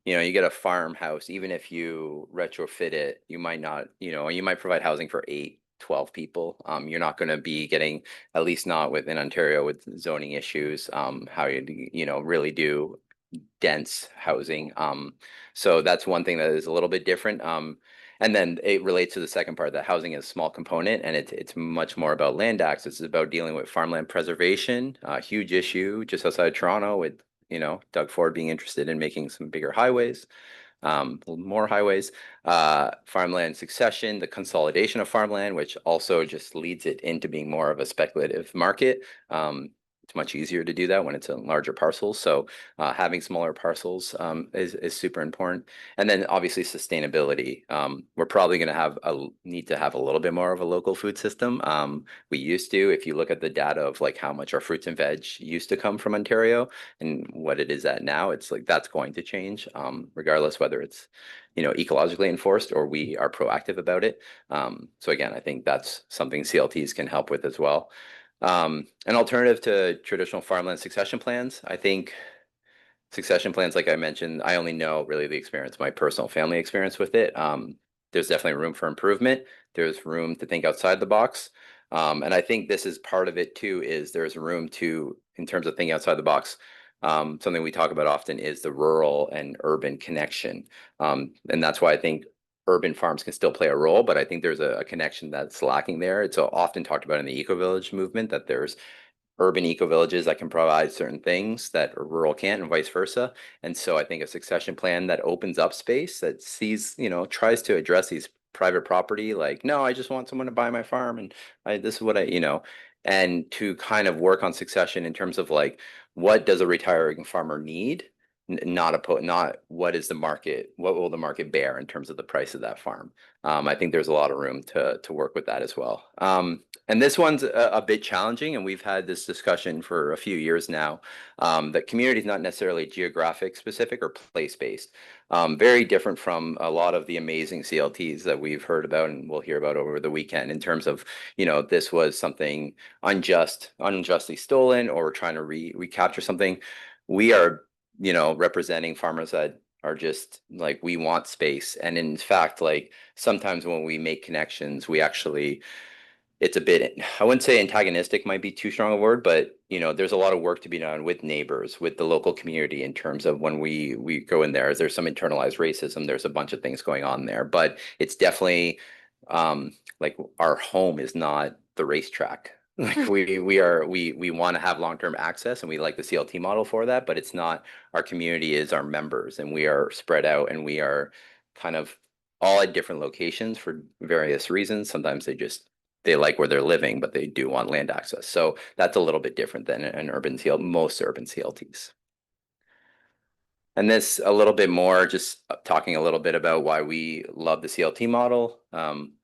You get a farmhouse, even if you retrofit it, you might not, you might provide housing for 8, 12 people. You're not going to be getting, at least not within Ontario with zoning issues, how really do dense housing. So that's one thing that is a little bit different. And then it relates to the second part that housing is a small component, and it's much more about land access. It's about dealing with farmland preservation, a huge issue just outside of Toronto with Doug Ford being interested in making some bigger highways, more highways, farmland succession, the consolidation of farmland, which also just leads it into being more of a speculative market. It's much easier to do that when it's in larger parcels. So having smaller parcels is super important. And then obviously sustainability. We're probably going to need to have a little bit more of a local food system. We used to, if you look at the data of like how much our fruits and veg used to come from Ontario and what it is at now, it's like that's going to change, regardless whether it's ecologically enforced or we are proactive about it. So again, I think that's something CLTs can help with as well. An alternative to traditional farmland succession plans, I think succession plans, like I mentioned, I only know really the experience, my personal family experience with it. There's definitely room for improvement. There's room to think outside the box. And I think this is part of it too, is there's room to, in terms of thinking outside the box, something we talk about often is the rural and urban connection. And that's why I think urban farms can still play a role, but I think there's a connection that's lacking there. It's often talked about in the eco-village movement that there's urban eco-villages that can provide certain things that rural can't and vice versa. And so I think a succession plan that opens up space that sees, tries to address these private property, like, no, I just want someone to buy my farm and this is what and to kind of work on succession in terms of like, what does a retiring farmer need? Not what is the market, what will the market bear in terms of the price of that farm. I think there's a lot of room to work with that as well. And this one's a bit challenging, and we've had this discussion for a few years now, that community is not necessarily geographic specific or place based. Very different from a lot of the amazing CLTs that we've heard about and we'll hear about over the weekend in terms of, this was something unjustly stolen, or we're trying to recapture something. We are, representing farmers that are just like, we want space. And in fact, like sometimes when we make connections, we actually, it's a bit, I wouldn't say antagonistic might be too strong a word, but there's a lot of work to be done with neighbors, with the local community in terms of when we go in there. There's some internalized racism, there's a bunch of things going on there, but it's definitely like our home is not the racetrack. Like we want to have long-term access and we like the CLT model for that, but it's not, our community is our members and we are spread out and we are kind of all at different locations for various reasons. Sometimes they like where they're living, but they do want land access. So that's a little bit different than an urban CLT, most urban CLTs. And this a little bit more, just talking a little bit about why we love the CLT model.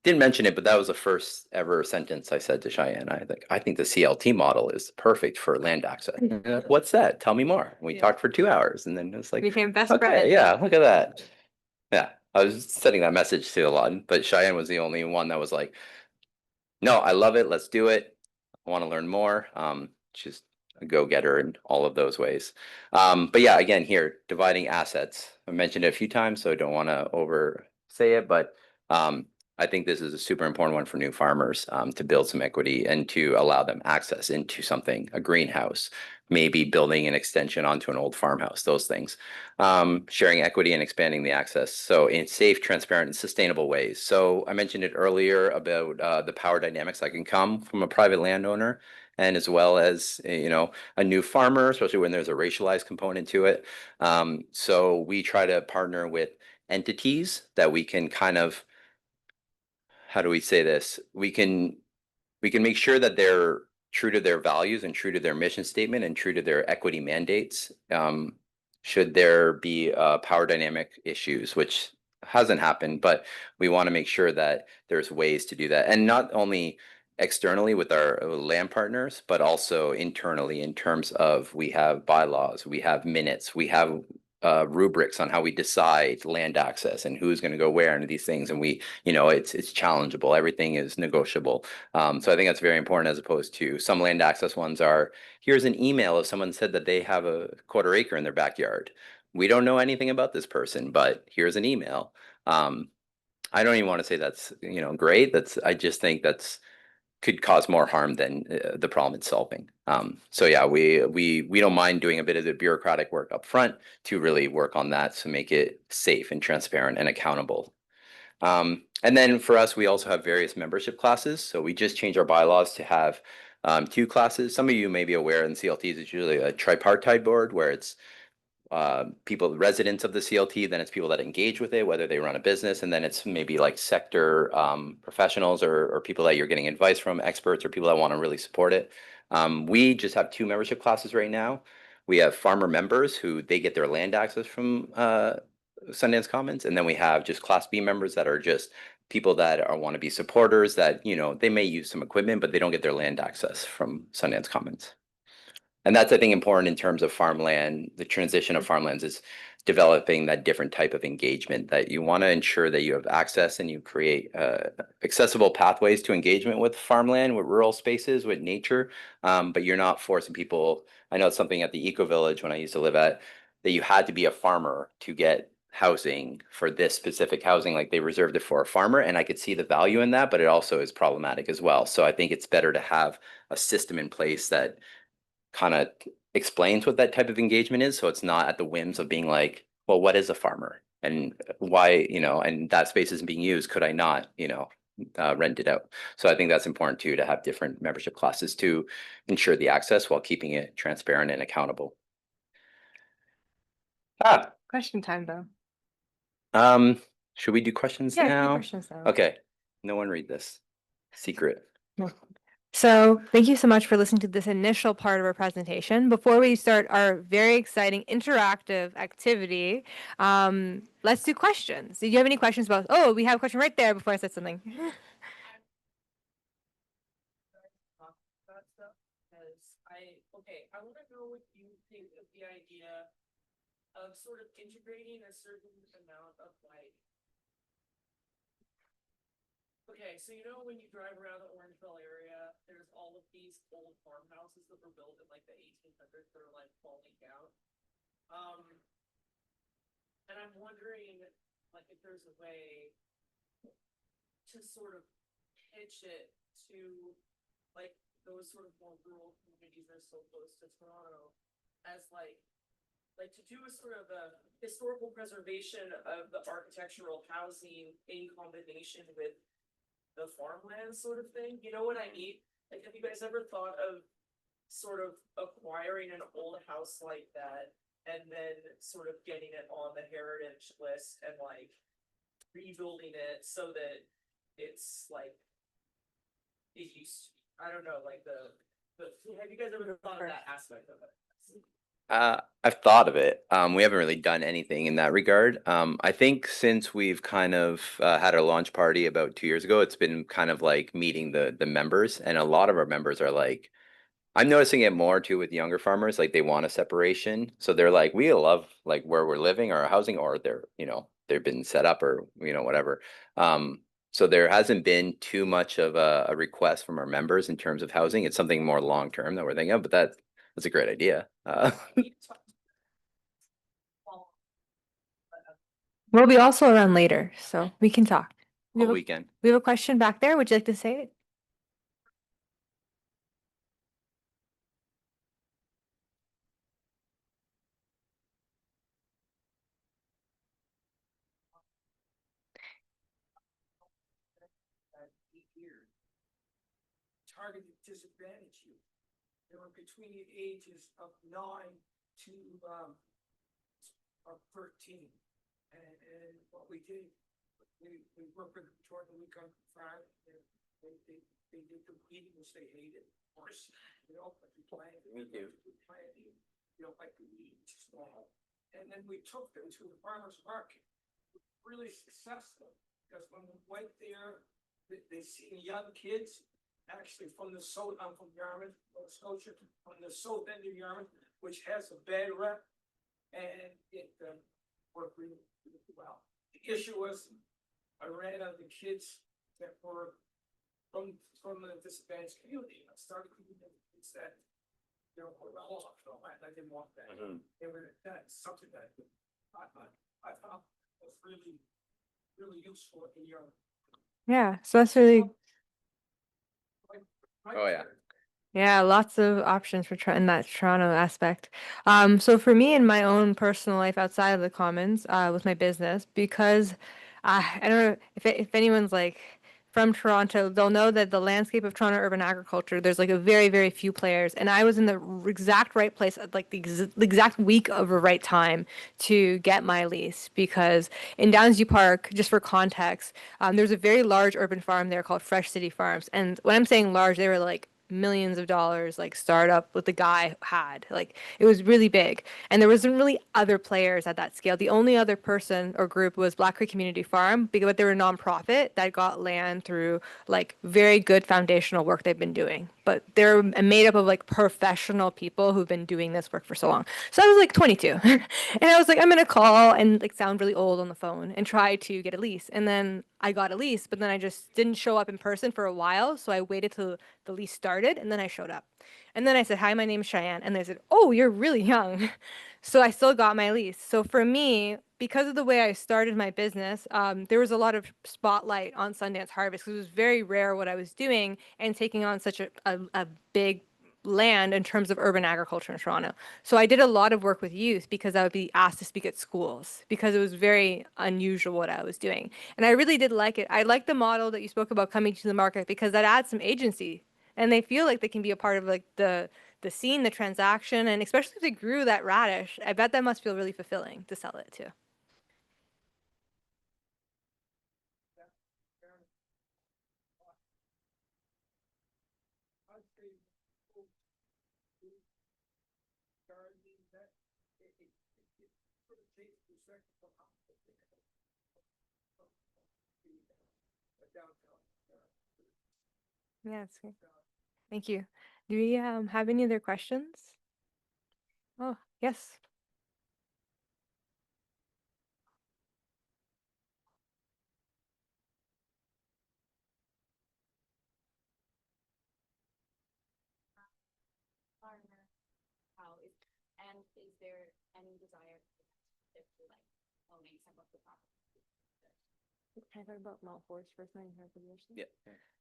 Didn't mention it, but that was the first ever sentence I said to Cheyenne. I think the CLT model is perfect for land access. What's that? Tell me more. And we talked for 2 hours, and then it's like, Became best okay, friends. yeah, look at that. Yeah, I was sending that message to a lot, but Cheyenne was the only one that was like, no, I love it. Let's do it. I want to learn more. She's a go-getter in all of those ways. But yeah, again, here, dividing assets. I mentioned it a few times, so I don't want to over say it, but I think this is a super important one for new farmers to build some equity and to allow them access into something, a greenhouse, maybe building an extension onto an old farmhouse, those things. Sharing equity and expanding the access. So in safe, transparent, and sustainable ways. So I mentioned it earlier about the power dynamics that can come from a private landowner, and as well as, a new farmer, especially when there's a racialized component to it. So we try to partner with entities that we can kind of, how do we say this? We can make sure that they're true to their values and true to their mission statement and true to their equity mandates. Should there be power dynamic issues, which hasn't happened, but we want to make sure that there's ways to do that. And not only externally with our land partners, but also internally in terms of we have bylaws, we have minutes, we have rubrics on how we decide land access and who's going to go where and these things. And it's challengeable. Everything is negotiable. So I think that's very important, as opposed to some land access ones are, here's an email if someone said that they have a quarter acre in their backyard. We don't know anything about this person, but here's an email. I don't even want to say that's, great. I just think that's could cause more harm than the problem it's solving. So yeah, we don't mind doing a bit of the bureaucratic work up front to really work on that to make it safe and transparent and accountable. And then for us, we also have various membership classes. So we just changed our bylaws to have 2 classes. Some of you may be aware in CLTs, it's usually a tripartite board where it's people, residents of the CLT, then it's people that engage with it, whether they run a business, and then it's maybe like sector professionals or people that you're getting advice from, experts or people that want to really support it. We just have 2 membership classes right now. We have farmer members who they get their land access from Sundance Commons, and then we have just Class B members that are just people that want to be supporters that, they may use some equipment, but they don't get their land access from Sundance Commons. And that's, I think, important in terms of farmland. The transition of farmlands is developing that different type of engagement that you want to ensure that you have access and you create accessible pathways to engagement with farmland, with rural spaces, with nature. But you're not forcing people. I know it's something at the Eco Village when I used to live at, that you had to be a farmer to get housing for this specific housing, like they reserved it for a farmer. And I could see the value in that, but it also is problematic as well. So I think it's better to have a system in place that kind of explains what that type of engagement is. So it's not at the whims of being like, well, what is a farmer and why, and that space isn't being used. Could I not, rent it out? So I think that's important too, to have different membership classes to ensure the access while keeping it transparent and accountable. Question time though. Should we do questions Yeah, now? questions now. Okay. No one read this. Secret. No. So thank you so much for listening to this initial part of our presentation. Before we start our very exciting interactive activity, let's do questions. Do you have any questions about, oh, we have a question right there before I said something. I want to know what you think of the idea of sort of integrating a certain amount of so when you drive around the Orangeville area, there's all of these old farmhouses that were built in like the 1800s that are like falling down. And I'm wondering like if there's a way to sort of pitch it to like those sort of more rural communities that are so close to Toronto as like to do a sort of a historical preservation of the architectural housing in combination with the farmland sort of thing. You know what I mean? Like, have you guys ever thought of sort of acquiring an old house like that and then sort of getting it on the heritage list and like rebuilding it so that it's like it used to be? I don't know, like the have you guys ever thought of that aspect of it? I've thought of it. We haven't really done anything in that regard. I think since we've kind of had our launch party about 2 years ago, it's been kind of like meeting the members, and a lot of our members are like, I'm noticing it more too with younger farmers, like they want a separation. So they're like, we love like where we're living or our housing, or they're, they've been set up or, whatever. So there hasn't been too much of a request from our members in terms of housing. It's something more long term that we're thinking of, but that's a great idea. We'll be also around later, so we can talk. Whole weekend. We have a question back there. Would you like to say it? Targeted disadvantage youth. They were between the ages of 9 to 13. And what we did, we worked with the Jordan Week on Farm. They did the weeding, which they hated, of course. But we planted. Me too. Like the weeds, small. And then we took them to the farmers market. Really successful, because when we went there, they seen young kids. Actually, from the south, I'm from Yarmouth, Scotia, from the south end of Yarmouth, which has a bad rep, and it worked really well. The issue was I ran out of the kids that were from the disadvantaged community. I started with the kids that were well off, and I didn't want that. They were that's something that I found was really, really useful in Yarmouth. Yeah, so that's really. Oh yeah. Yeah, lots of options for in that Toronto aspect. So for me in my own personal life outside of the Commons, with my business, because I don't know if anyone's like from Toronto, they'll know that the landscape of Toronto urban agriculture, there's like a very, very few players. And I was in the exact right place at like the exact week of a right time to get my lease, because in Downsview Park, just for context, there's a very large urban farm there called Fresh City Farms. And when I'm saying large, they were like millions of dollars like startup what the guy had. Like it was really big. And there wasn't really other players at that scale. The only other person or group was Black Creek Community Farm, but they were a nonprofit that got land through like very good foundational work they've been doing. But they're made up of like professional people who've been doing this work for so long. So I was like 22 and I was like, I'm gonna call and like sound really old on the phone and try to get a lease. And then I got a lease, but then I just didn't show up in person for a while. So I waited till the lease started and then I showed up. And then I said, hi, my name's Cheyenne. And they said, oh, you're really young. So I still got my lease. So for me, because of the way I started my business, there was a lot of spotlight on Sundance Harvest because it was very rare what I was doing and taking on such a big land in terms of urban agriculture in Toronto. So I did a lot of work with youth because I would be asked to speak at schools because it was very unusual what I was doing. And I really did like it. I like the model that you spoke about coming to the market because that adds some agency and they feel like they can be a part of like the scene, the transaction, and especially if they grew that radish, I bet that must feel really fulfilling to sell it too. Yeah, that's great. Thank you. Do we have any other questions? Oh, yes. And is there any desire to like owning some of the property? Can I talk about Mount Forest first? Yeah.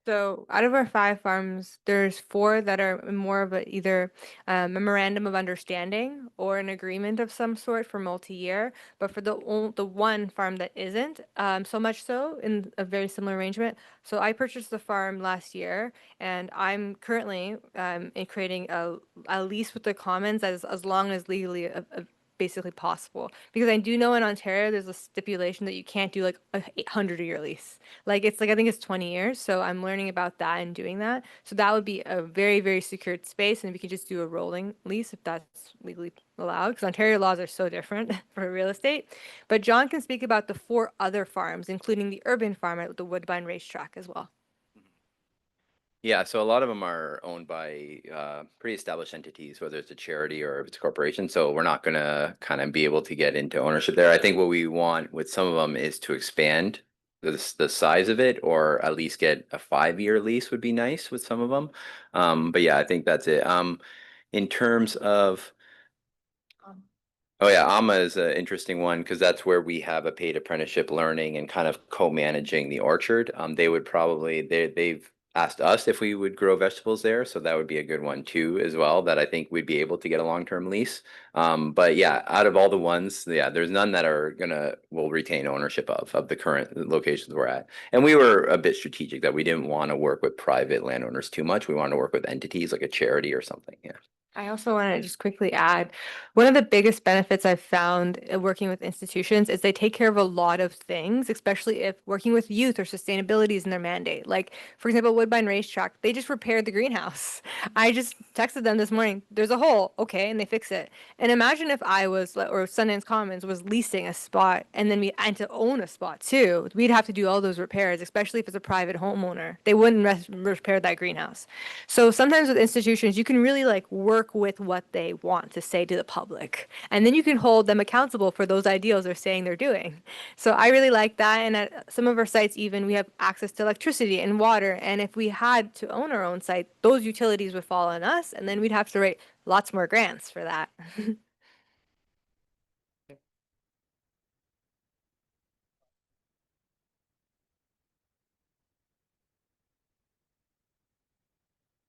So out of our 5 farms, there's 4 that are more of a, either a memorandum of understanding or an agreement of some sort for multi-year. But for the one farm that isn't, so much so in a very similar arrangement. So I purchased the farm last year, and I'm currently in creating a lease with the Commons as long as legally basically possible. Because I do know in Ontario, there's a stipulation that you can't do like a 800-year lease. Like it's like, I think it's 20 years. So I'm learning about that and doing that. So that would be a very, very secured space. And we could just do a rolling lease if that's legally allowed, because Ontario laws are so different for real estate. But John can speak about the 4 other farms, including the urban farm at the Woodbine Racetrack as well. Yeah, so a lot of them are owned by pretty established entities, whether it's a charity or if it's a corporation. So we're not gonna kind of be able to get into ownership there. I think what we want with some of them is to expand the size of it, or at least get a 5-year lease would be nice with some of them. But yeah, I think that's it. In terms of Oh yeah, AMA is an interesting one because that's where we have a paid apprenticeship learning and kind of co-managing the orchard. They would probably they've asked us if we would grow vegetables there, so that would be a good one too as well. That I think we'd be able to get a long-term lease. But yeah, out of all the ones, yeah, there's none that are will retain ownership of the current locations we're at. And we were a bit strategic that we didn't want to work with private landowners too much. We wanted to work with entities like a charity or something. Yeah. I also want to just quickly add, one of the biggest benefits I've found working with institutions is they take care of a lot of things, especially if working with youth or sustainability is in their mandate. Like, for example, Woodbine Racetrack, they just repaired the greenhouse. I just texted them this morning, there's a hole, okay, and they fix it. And imagine if I was, or Sundance Commons was leasing a spot and then we had to own a spot too. We'd have to do all those repairs, especially if it's a private homeowner. They wouldn't repair that greenhouse. So sometimes with institutions, you can really like work with what they want to say to the public. And then you can hold them accountable for those ideals they're saying they're doing. So I really like that. And at some of our sites, even we have access to electricity and water. And if we had to own our own site, those utilities would fall on us. And then we'd have to write lots more grants for that.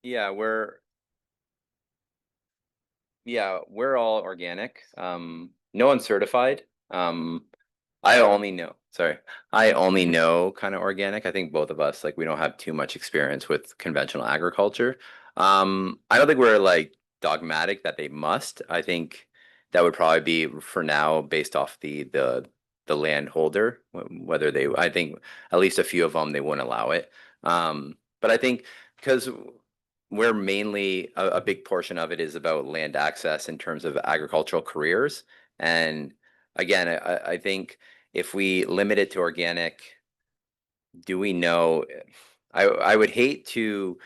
Yeah, we're all organic. No one's certified. I only know kind of organic. I think both of us, like, we don't have too much experience with conventional agriculture. I don't think we're like dogmatic that they must. I think that would probably be for now based off the landholder, whether they, I think at least a few of them, they wouldn't allow it. But I think because we're mainly a big portion of it is about land access in terms of agricultural careers. And again, I think if we limit it to organic, do we know? I would hate to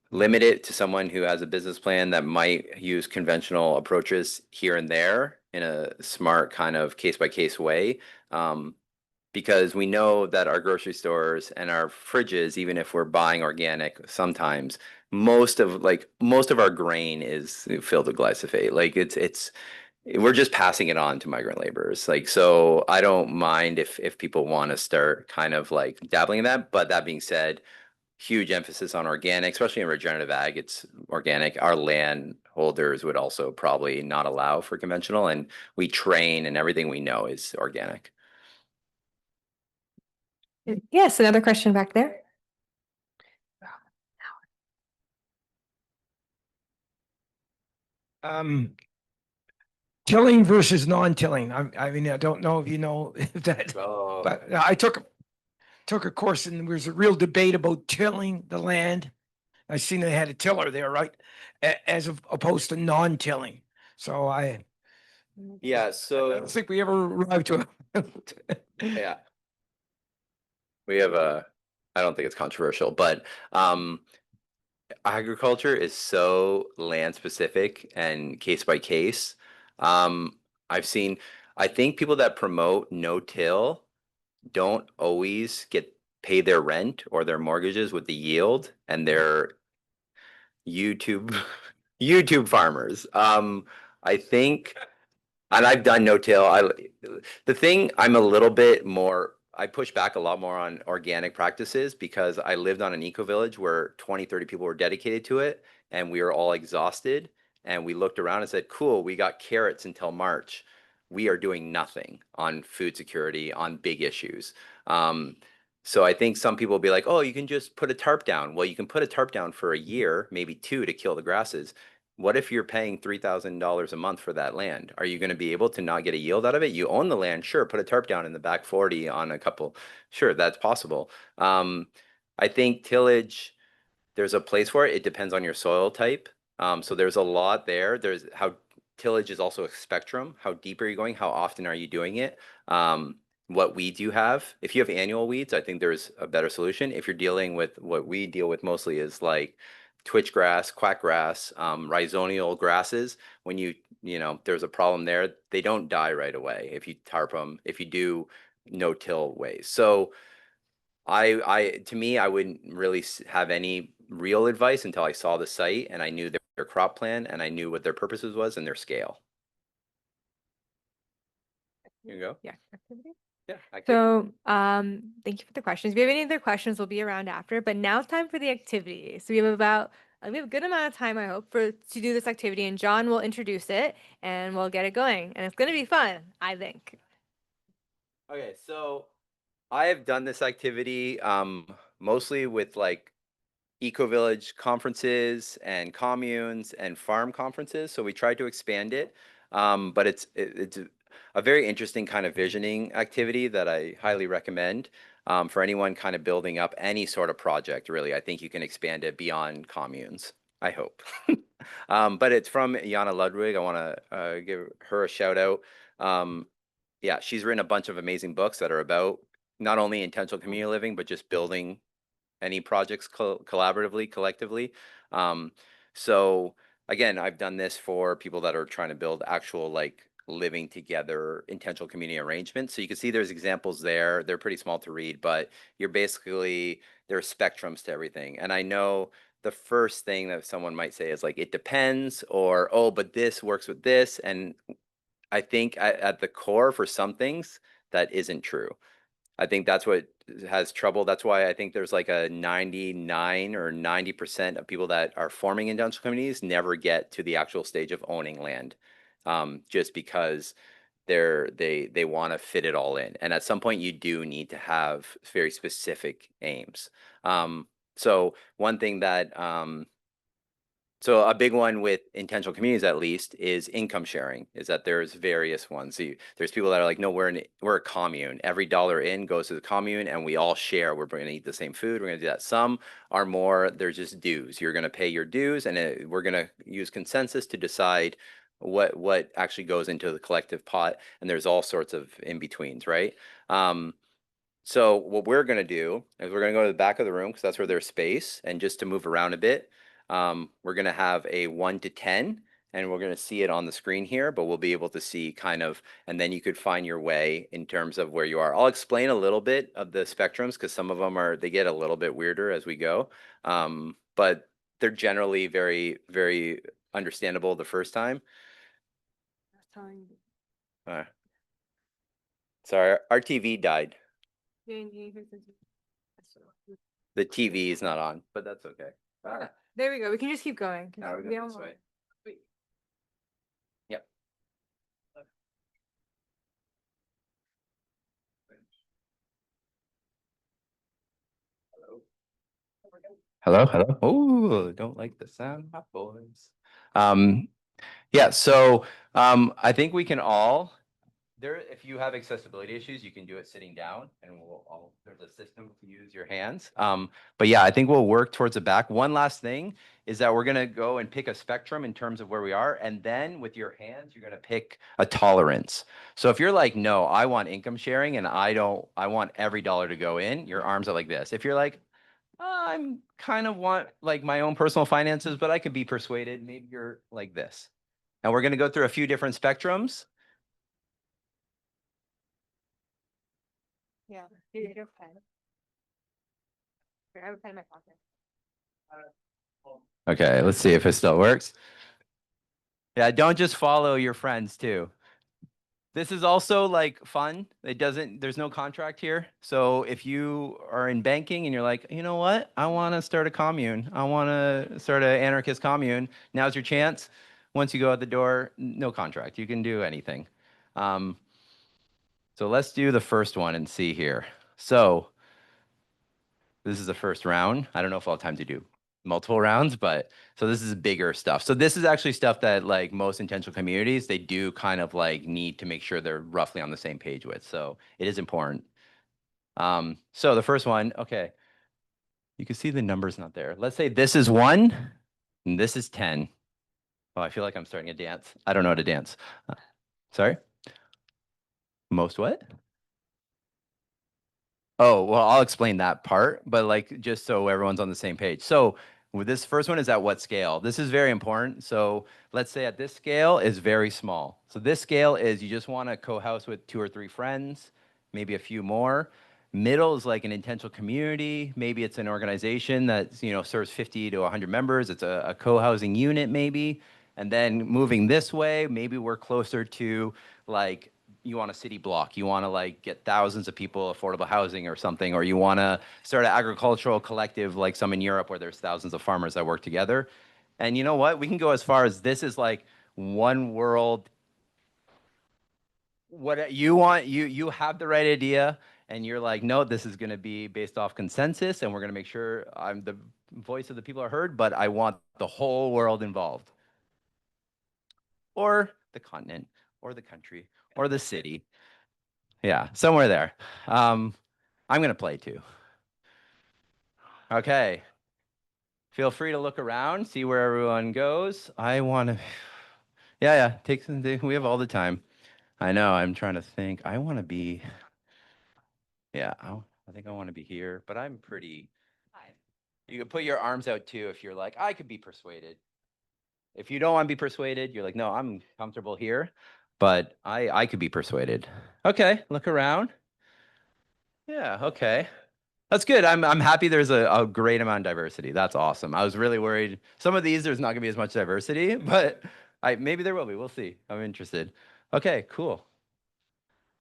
limit it to someone who has a business plan that might use conventional approaches here and there in a smart kind of case by case way. Because we know that our grocery stores and our fridges, even if we're buying organic, sometimes most of our grain is filled with glyphosate. Like it's we're just passing it on to migrant laborers. Like, so I don't mind if people want to start kind of like dabbling in that. But that being said, huge emphasis on organic, especially in regenerative ag. It's organic. Our land holders would also probably not allow for conventional, and we train and everything we know is organic. Yes, another question back there. Tilling versus non-tilling. I mean, I don't know if you know if that, but I took a course and there was a real debate about tilling the land. I seen they had a tiller there, right? As opposed to non-tilling. So Yeah, I so don't think we ever arrived to yeah. We have I don't think it's controversial, but agriculture is so land specific and case by case. I've seen, I think people that promote no-till don't always get pay their rent or their mortgages with the yield, and they're YouTube YouTube farmers. I think, and I've done no-till. The thing I'm a little bit more, I push back a lot more on organic practices because I lived on an eco village where 20, 30 people were dedicated to it, and we were all exhausted. And we looked around and said, cool, we got carrots until March. We are doing nothing on food security, on big issues. So I think some people will be like, oh, you can just put a tarp down. Well, you can put a tarp down for a year, maybe 2, to kill the grasses. what if you're paying $3,000 a month for that land? Are you going to be able to not get a yield out of it? You own the land, sure, put a tarp down in the back 40 on a couple, sure, that's possible. I think tillage, there's a place for it. It depends on your soil type. So there's a lot there. There's how tillage is also a spectrum. How deep are you going? How often are you doing it? What weeds you have. If you have annual weeds, I think there's a better solution. If you're dealing with what we deal with mostly is like twitch grass, quack grass, rhizonial grasses. When there's a problem there, they don't die right away if you tarp them, if you do no-till ways. So to me, I wouldn't really have any real advice until I saw the site and I knew their crop plan and I knew what their purposes was and their scale. Here you go. Yeah. Activity. Yeah. So, thank you for the questions. If you have any other questions, we'll be around after. But now it's time for the activity. So we have a good amount of time, I hope, to do this activity, and John will introduce it and we'll get it going. And it's going to be fun, I think. Okay, so I have done this activity mostly with like eco-village conferences and communes and farm conferences. So we tried to expand it, but it's a very interesting kind of visioning activity that I highly recommend for anyone kind of building up any sort of project. Really, I think you can expand it beyond communes. I hope. But it's from Jana Ludwig. I want to give her a shout out. Yeah, she's written a bunch of amazing books that are about not only intentional community living, but just building any projects collaboratively, collectively. So again, I've done this for people that are trying to build actual like living together intentional community arrangements. So you can see there's examples there. They're pretty small to read, but there are spectrums to everything. And I know the first thing that someone might say is like, it depends, or, oh, but this works with this. And I think at the core for some things, that isn't true. I think that's what has trouble. That's why I think there's like a 99 or 90% of people that are forming industrial communities never get to the actual stage of owning land, just because they want to fit it all in. And at some point, you do need to have very specific aims. So one thing that so a big one with intentional communities, at least, is income sharing. Is that there's various ones. So there's people that are like, no, we're a commune. Every dollar in goes to the commune, and we all share. We're going to eat the same food. We're going to do that. Some are more. There's just dues. You're going to pay your dues, and we're going to use consensus to decide what actually goes into the collective pot. And there's all sorts of in betweens, right? So what we're going to do is we're going to go to the back of the room because that's where there's space, and just to move around a bit. We're going to have a 1 to 10, and we're going to see it on the screen here, but we'll be able to see kind of, and then you could find your way in terms of where you are. I'll explain a little bit of the spectrums because some of them they get a little bit weirder as we go. But they're generally very, very understandable the first time. Sorry, our TV died. The TV is not on, but that's okay. There we go. We can just keep going. Now we go this way. Yep. Hello, hello. Oh, don't like the sound of my voice. Yeah, so I think we can all if you have accessibility issues, you can do it sitting down, and there's a system to use your hands. But yeah, I think we'll work towards the back. One last thing is that we're gonna go and pick a spectrum in terms of where we are, and then with your hands, you're gonna pick a tolerance. So if you're like, no, I want income sharing, and I want every dollar to go in, your arms are like this. If you're like, I'm kind of want like my own personal finances, but I could be persuaded, maybe you're like this. And we're gonna go through a few different spectrums. Yeah. Here, you have a pen. Here, I have a pen in my pocket. Okay, let's see if it still works. Yeah, don't just follow your friends too. This is also like fun. There's no contract here. So if you are in banking and you're like, you know what? I want to start a commune. I want to start an anarchist commune. Now's your chance. Once you go out the door, no contract. You can do anything. So let's do the first one and see here. So this is the first round. I don't know if I'll have time to do multiple rounds, but so this is bigger stuff. So this is actually stuff that like most intentional communities, they do kind of like need to make sure they're roughly on the same page with. So it is important. So the first one, okay, you can see the numbers not there. Let's say this is 1 and this is 10. Oh, I feel like I'm starting a dance. I don't know how to dance. Sorry? Most what? Oh, well, I'll explain that part, but like just so everyone's on the same page. So with this first one is at what scale? This is very important. So let's say at this scale is very small. So this scale is you just want to co-house with 2 or 3 friends, maybe a few more. Middle is like an intentional community. Maybe it's an organization that, you know, serves 50 to 100 members. It's a co-housing unit maybe. And then moving this way, maybe we're closer to like you want a city block, you want to like get thousands of people affordable housing or something, or you want to start an agricultural collective like some in Europe where there's thousands of farmers that work together. And you know what? We can go as far as this is like one world. What you want, you have the right idea, and you're like, no, this is going to be based off consensus, and we're going to make sure I'm the voice of the people are heard, but I want the whole world involved, or the continent, or the country, or the city. Yeah, somewhere there. I'm going to play too. Okay. Feel free to look around, see where everyone goes. I want to, yeah, take some, we have all the time. I know, I'm trying to think. I want to be, yeah, I think I want to be here, but I'm pretty, you can put your arms out too if you're like, I could be persuaded. If you don't want to be persuaded, you're like, no, I'm comfortable here, but I could be persuaded. Okay, look around. Yeah, okay. That's good. I'm happy there's a great amount of diversity. That's awesome. I was really worried. Some of these there's not gonna be as much diversity, but maybe there will be. We'll see. I'm interested. Okay, cool.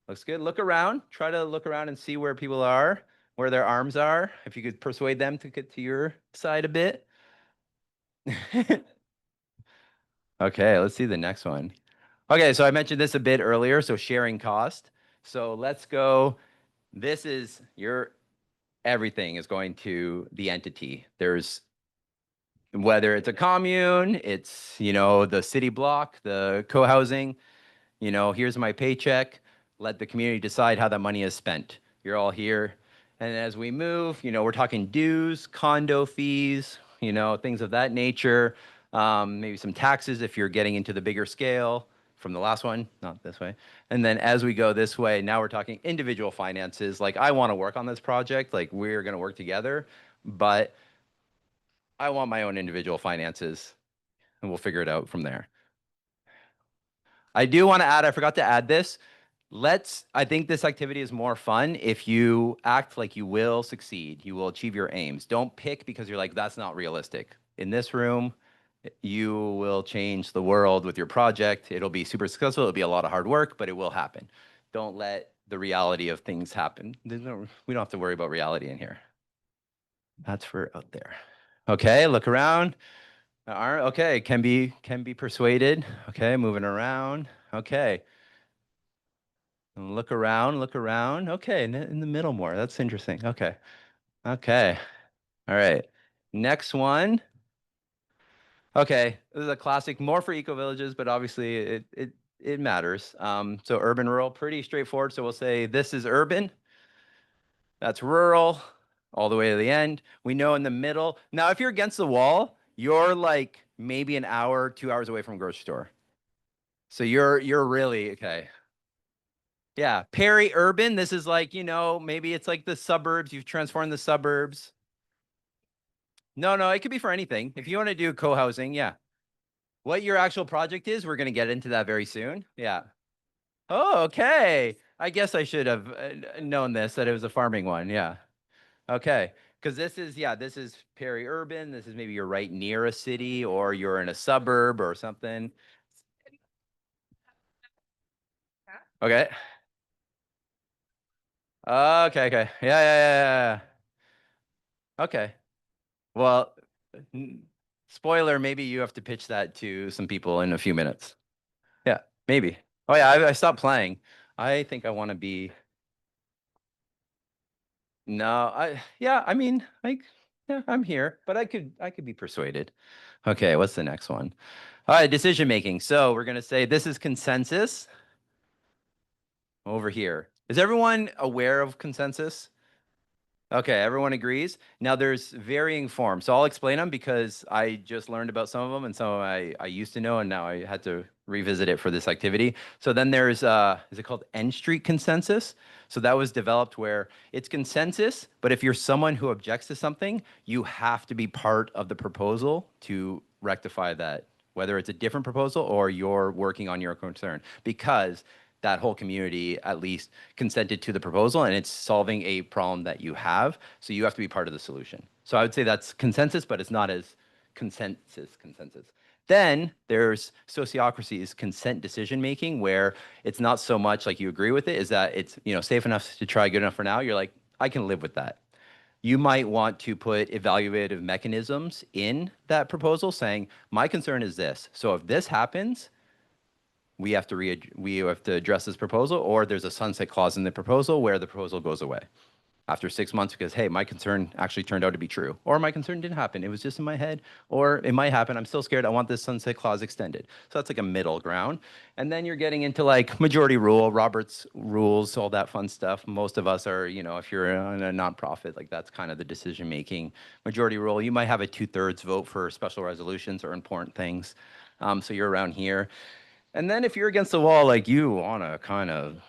Looks good. Look around. Try to look around and see where people are, where their arms are. If you could persuade them to get to your side a bit. Okay, let's see the next one. Okay, so I mentioned this a bit earlier. So sharing cost. So let's go. This is your everything is going to the entity. There's whether it's a commune, it's, you know, the city block, the co-housing, you know, here's my paycheck. Let the community decide how that money is spent. You're all here. And as we move, you know, we're talking dues, condo fees, you know, things of that nature. Maybe some taxes if you're getting into the bigger scale from the last one, not this way. And then as we go this way, now we're talking individual finances. Like I want to work on this project, like we're going to work together, but I want my own individual finances and we'll figure it out from there. I do want to add, I forgot to add this. I think this activity is more fun if you act like you will succeed, you will achieve your aims. Don't pick because you're like, that's not realistic. In this room, you will change the world with your project. It'll be super successful. It'll be a lot of hard work, but it will happen. Don't let the reality of things happen. We don't have to worry about reality in here. That's for out there. Okay, look around. Okay, can be persuaded. Okay, moving around. Okay. Look around, look around. Okay, in the middle more. That's interesting. Okay. Okay. All right. Next one. Okay, this is a classic, more for eco villages, but obviously it matters. So urban, rural, pretty straightforward. So we'll say this is urban. That's rural, all the way to the end. We know in the middle. Now, if you're against the wall, you're like maybe an hour, 2 hours away from a grocery store. So you're really okay. Yeah, peri-urban. This is like, you know, maybe it's like the suburbs. You've transformed the suburbs. No, it could be for anything. If you want to do co-housing, yeah. What your actual project is, we're going to get into that very soon. Yeah. Oh, okay. I guess I should have known this, that it was a farming one. Yeah. Okay. Because this is peri-urban. This is maybe you're right near a city or you're in a suburb or something. Okay. Okay. Yeah. Okay. Well, spoiler, maybe you have to pitch that to some people in a few minutes. Yeah, maybe. Oh yeah, I stopped playing. I think I want to be. No, I mean, like yeah, I'm here, but I could be persuaded. Okay, what's the next one? All right, decision making. So we're gonna say this is consensus over here. Is everyone aware of consensus? Okay, everyone agrees. Now there's varying forms. So I'll explain them because I just learned about some of them and some of them I used to know and now I had to revisit it for this activity. So then there's is it called N Street consensus? So that was developed where it's consensus, but if you're someone who objects to something, you have to be part of the proposal to rectify that, whether it's a different proposal or you're working on your concern. Because that whole community at least consented to the proposal and it's solving a problem that you have. So you have to be part of the solution. So I would say that's consensus, but it's not as consensus. Then there's sociocracy's consent decision making, where it's not so much like you agree with it, is that it's safe enough to try, good enough for now. You're like, I can live with that. You might want to put evaluative mechanisms in that proposal saying, my concern is this. So if this happens, we have to address this proposal, or there's a sunset clause in the proposal where the proposal goes away after 6 months because, hey, my concern actually turned out to be true, or my concern didn't happen. It was just in my head, or it might happen. I'm still scared. I want this sunset clause extended. So that's like a middle ground. And then you're getting into like majority rule, Robert's rules, all that fun stuff. Most of us are, if you're in a nonprofit, like that's kind of the decision making. Majority rule, you might have a 2/3 vote for special resolutions or important things. So you're around here. And then if you're against the wall, like you want to kind of,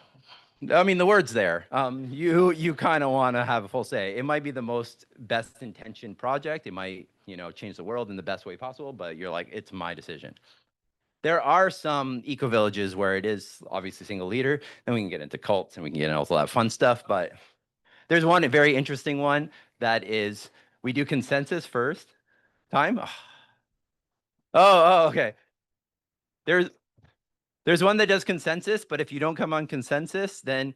I mean, the word's there. You kind of want to have a full say. It might be the most best intentioned project. It might, change the world in the best way possible, but you're like, it's my decision. There are some eco villages where it is obviously single leader. Then we can get into cults and we can get into all that fun stuff. But there's one, a very interesting one that is, we do consensus first time. Oh, okay. There's one that does consensus, but if you don't come on consensus, then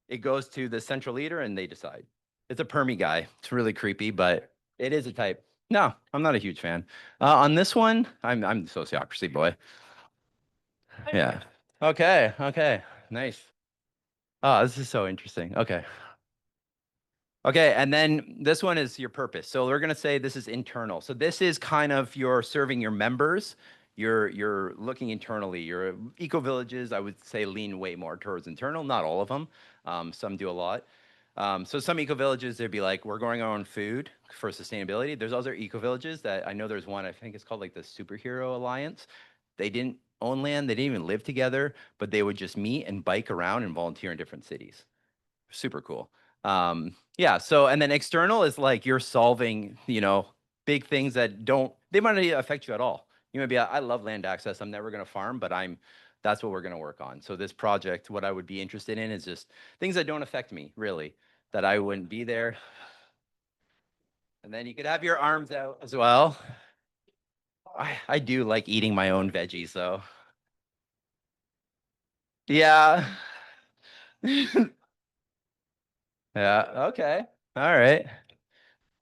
it goes to the central leader and they decide. It's a permy guy. It's really creepy, but it is a type. No, I'm not a huge fan. On this one, I'm the sociocracy boy. Yeah. Okay. Nice. Oh, this is so interesting. Okay. Okay, and then this one is your purpose. So we're gonna say this is internal. So this is kind of you're serving your members. You're looking internally. Your eco villages, I would say, lean way more towards internal. Not all of them. Some do a lot. So some eco villages, they'd be like, we're growing our own food for sustainability. There's other eco villages that I know there's one, I think it's called like the Superhero Alliance. They didn't own land, they didn't even live together, but they would just meet and bike around and volunteer in different cities. Super cool. Yeah, so and then external is like you're solving, big things that they might not affect you at all. You might be, I love land access. I'm never going to farm, but that's what we're going to work on. So this project, what I would be interested in is just things that don't affect me, really, that I wouldn't be there. And then you could have your arms out as well. I do like eating my own veggies, though. Yeah. Yeah, okay. All right.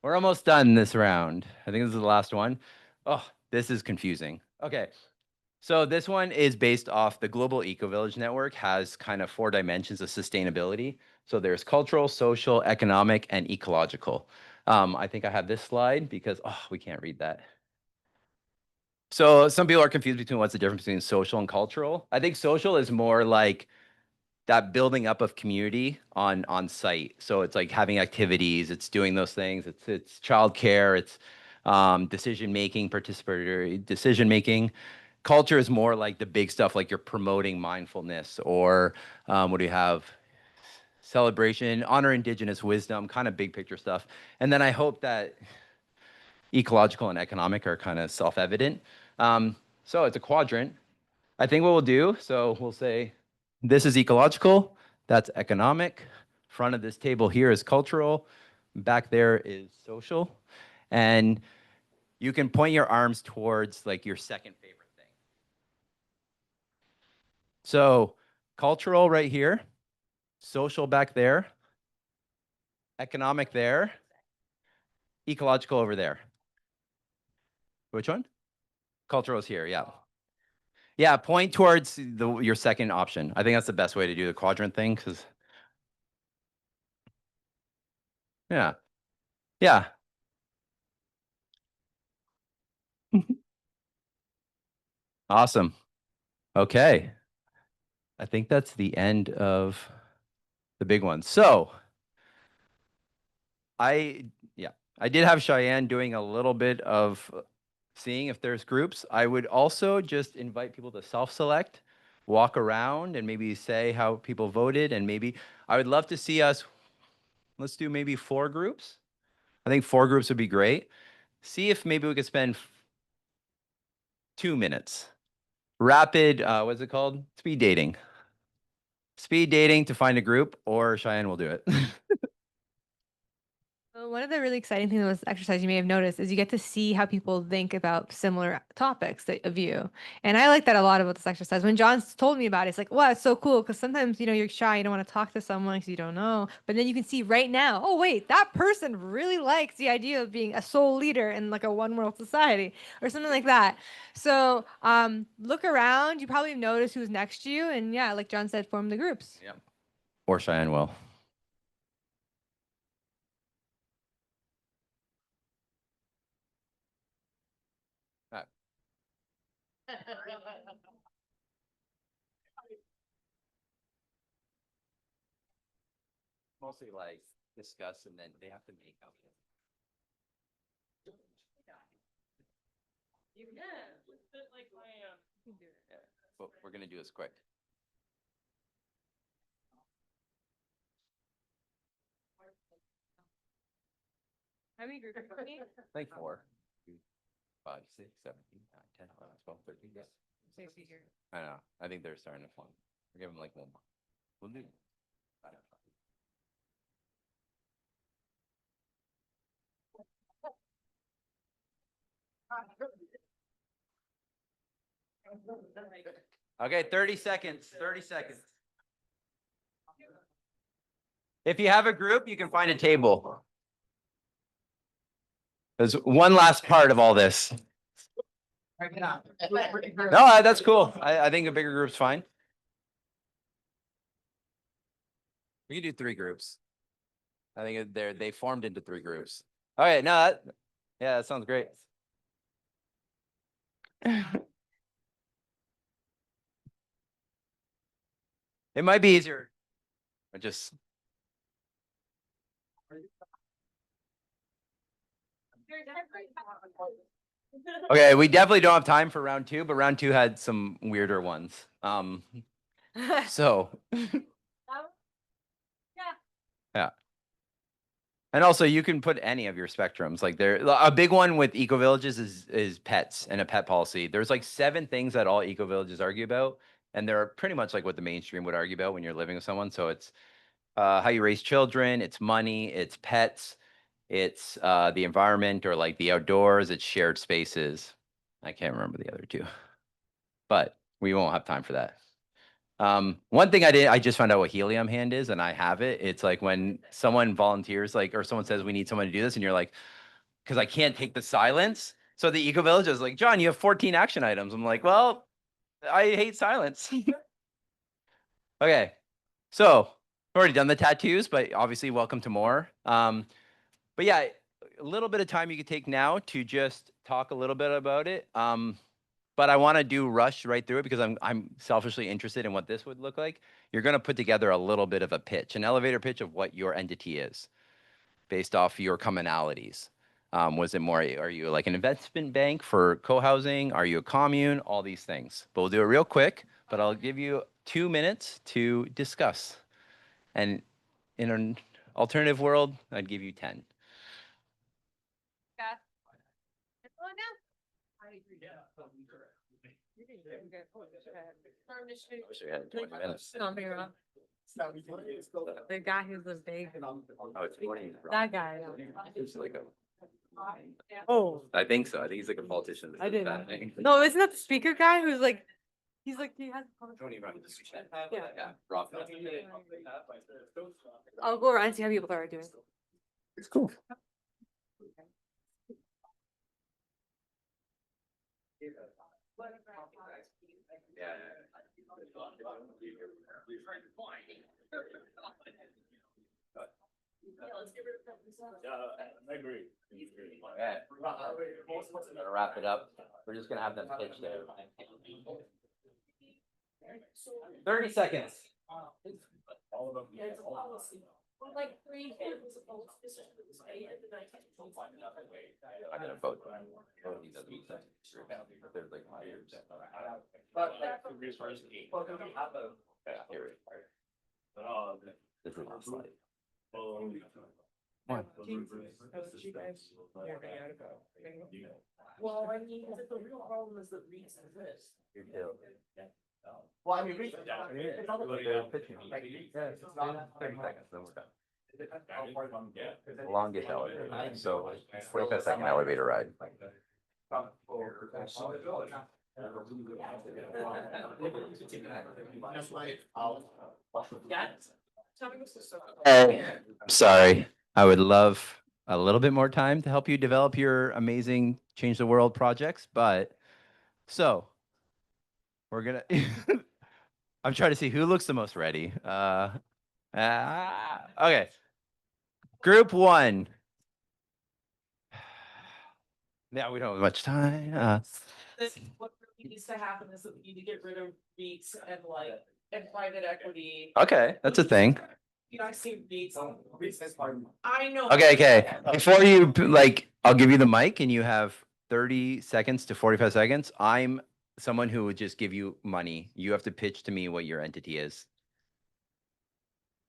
We're almost done this round. I think this is the last one. Oh, this is confusing. Okay. So this one is based off the Global Eco-Village Network, has kind of 4 dimensions of sustainability. So there's cultural, social, economic, and ecological. I think I have this slide because, we can't read that. So some people are confused between what's the difference between social and cultural. I think social is more like that building up of community on site. So it's like having activities, it's doing those things, it's childcare, it's decision making, participatory decision making. Culture is more like the big stuff, like you're promoting mindfulness or what do you have? Celebration, honor indigenous wisdom, kind of big picture stuff. And then I hope that ecological and economic are kind of self-evident. So it's a quadrant. I think what we'll do, so we'll say this is ecological, that's economic. Front of this table here is cultural. Back there is social. And you can point your arms towards like your second favorite thing. So cultural right here, social back there, economic there, ecological over there. Which one? Cultural is here, yeah. Yeah, point towards your second option. I think that's the best way to do the quadrant thing because, yeah. Awesome. Okay. I think that's the end of the big one. So I did have Cheyenne doing a little bit of seeing if there's groups. I would also just invite people to self-select, walk around and maybe say how people voted. And maybe I would love to see us, let's do maybe 4 groups. I think 4 groups would be great. See if maybe we could spend 2 minutes. Rapid, what's it called? Speed dating. Speed dating to find a group, or Cheyenne will do it. One of the really exciting things about this exercise you may have noticed is you get to see how people think about similar topics of you. And I like that a lot about this exercise. When John told me about it, it's like, wow, it's so cool. Because sometimes, you're shy, you don't want to talk to someone because you don't know. But then you can see right now, oh, wait, that person really likes the idea of being a sole leader in like a one world society or something like that. So look around. You probably notice who's next to you. And yeah, like John said, form the groups. Yeah. Or Cheyenne will. Mostly like discuss and then they have to make up. You can. Just sit like I am. You can do it. Yeah. But we're gonna do this quick. How many groups? I think 4, 2, 5, 6, 7, 8, 9, 10, 11, 12, 13. Yes. I know. I think they're starting to form. We'll give them like 1 more. We'll do. I don't know. Okay, 30 seconds. 30 seconds. If you have a group, you can find a table. There's one last part of all this. No, that's cool. I think a bigger group's fine. We can do 3 groups. I think they formed into 3 groups. All right, no, that sounds great. It might be easier. Or just. Okay, we definitely don't have time for round 2, but round 2 had some weirder ones. So. Yeah. And also you can put any of your spectrums. Like a big one with eco villages is pets and a pet policy. There's like 7 things that all eco villages argue about. And they're pretty much like what the mainstream would argue about when you're living with someone. So it's how you raise children, it's money, it's pets, it's the environment or like the outdoors, it's shared spaces. I can't remember the other 2, but we won't have time for that. One thing I just found out what helium hand is, and I have it. It's like when someone volunteers, like, or someone says we need someone to do this, and you're like, because I can't take the silence. So the eco village is like, John, you have 14 action items. I'm like, well, I hate silence. Okay, so I've already done the tattoos, but obviously welcome to more. But yeah, a little bit of time you could take now to just talk a little bit about it. But I want to rush right through it because I'm selfishly interested in what this would look like. You're going to put together a little bit of a pitch, an elevator pitch of what your entity is based off your commonalities. Was it more, are you like an investment bank for co-housing? Are you a commune? All these things. But we'll do it real quick, but I'll give you 2 minutes to discuss. And in an alternative world, I'd give you 10. I wish we had 20 minutes. The guy who's the big. Oh, it's 20. That guy. It's like a. Oh. I think so. I think he's like a politician. I didn't. No, isn't that the speaker guy who's like, he has. Tony Brown. Yeah. Yeah. Rock. I'll go around and see how people are doing. It's cool. Yeah. I agree. Okay. Gonna wrap it up. We're just gonna have them pitch there. 30 seconds. All of them. Yeah, it's a policy. Well, like 3 kids was supposed to stay at the 1925. I'm gonna vote. There's like 5 years. But that's the reason. Well, then we have a. Here. This is the last slide. Well, I mean, the real problem is that REITs exist. Well, I mean, it's not. 30 seconds, then we're done. Longest elevator, so 45-second elevator ride. I'm sorry. I would love a little bit more time to help you develop your amazing change the world projects, but so we're gonna. I'm trying to see who looks the most ready. Okay. Group 1. Yeah, we don't have much time. What really needs to happen is that we need to get rid of REITs and private equity. Okay, that's a thing. You know, I see REITs. I know. Okay. Before you I'll give you the mic and you have 30 seconds to 45 seconds. I'm someone who would just give you money. You have to pitch to me what your entity is.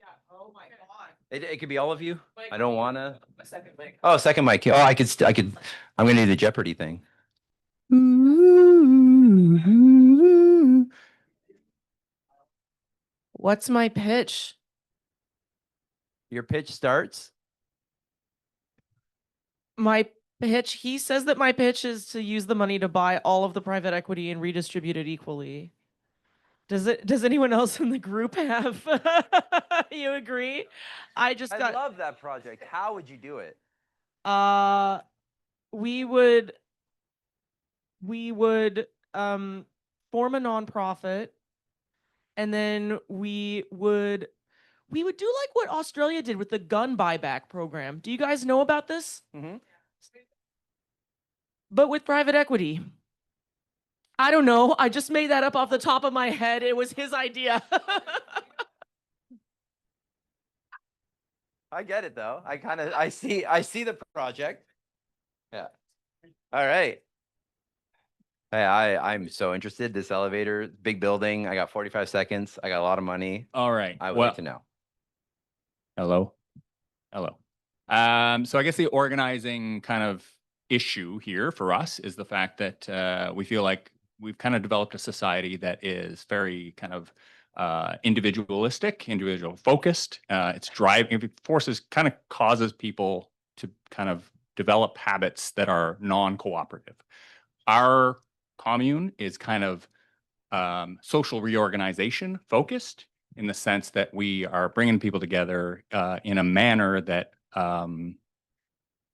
Yeah, oh my God. It could be all of you. Mike, I don't want to. My second mic. Oh, second mic. Oh, I could. I'm going to do the Jeopardy thing. What's my pitch? Your pitch starts. My pitch, he says that my pitch is to use the money to buy all of the private equity and redistribute it equally. Does anyone else in the group have? You agree? I love that project. How would you do it? We would form a nonprofit, and then we would do like what Australia did with the gun buyback program. Do you guys know about this? Mm-hmm. But with private equity. I don't know. I just made that up off the top of my head. It was his idea. I get it though. I see the project. Yeah. All right. Hey, I'm so interested. This elevator, big building. I got 45 seconds. I got a lot of money. All right. I would like to know. Hello. So I guess the organizing kind of issue here for us is the fact that we feel like we've kind of developed a society that is very kind of individualistic, individual focused. It's driving, it causes people to kind of develop habits that are non-cooperative. Our commune is kind of social reorganization focused in the sense that we are bringing people together in a manner that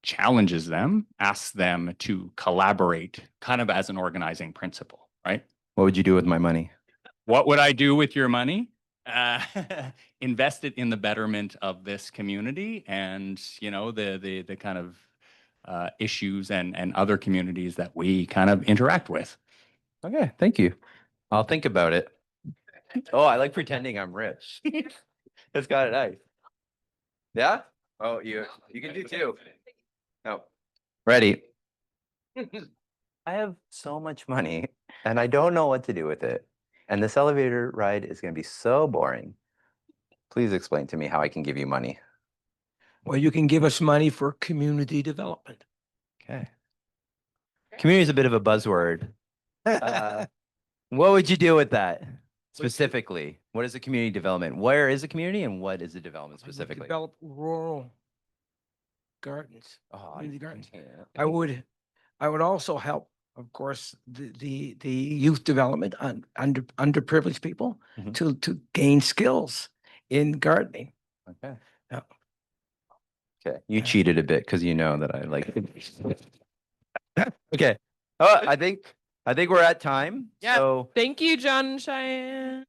challenges them, asks them to collaborate kind of as an organizing principle, right? What would you do with my money? What would I do with your money? Invest it in the betterment of this community and, you know, the kind of issues and other communities that we kind of interact with. Okay, thank you. I'll think about it. Oh, I like pretending I'm rich. It's got it nice. Yeah? Oh, you can do too. Oh, ready. I have so much money and I don't know what to do with it. And this elevator ride is going to be so boring. Please explain to me how I can give you money. Well, you can give us money for community development. Okay. Community is a bit of a buzzword. What would you do with that specifically? What is the community development? Where is the community and what is the development I would specifically? develop rural gardens, Oh, community gardens. yeah. I would also help, of course, the youth development on underprivileged people Mhm. to gain skills in gardening. Okay. Yeah. Okay. You cheated a bit because you know that I like. Okay. Oh, I think we're at time. Yeah. So Thank you, John and Cheyenne.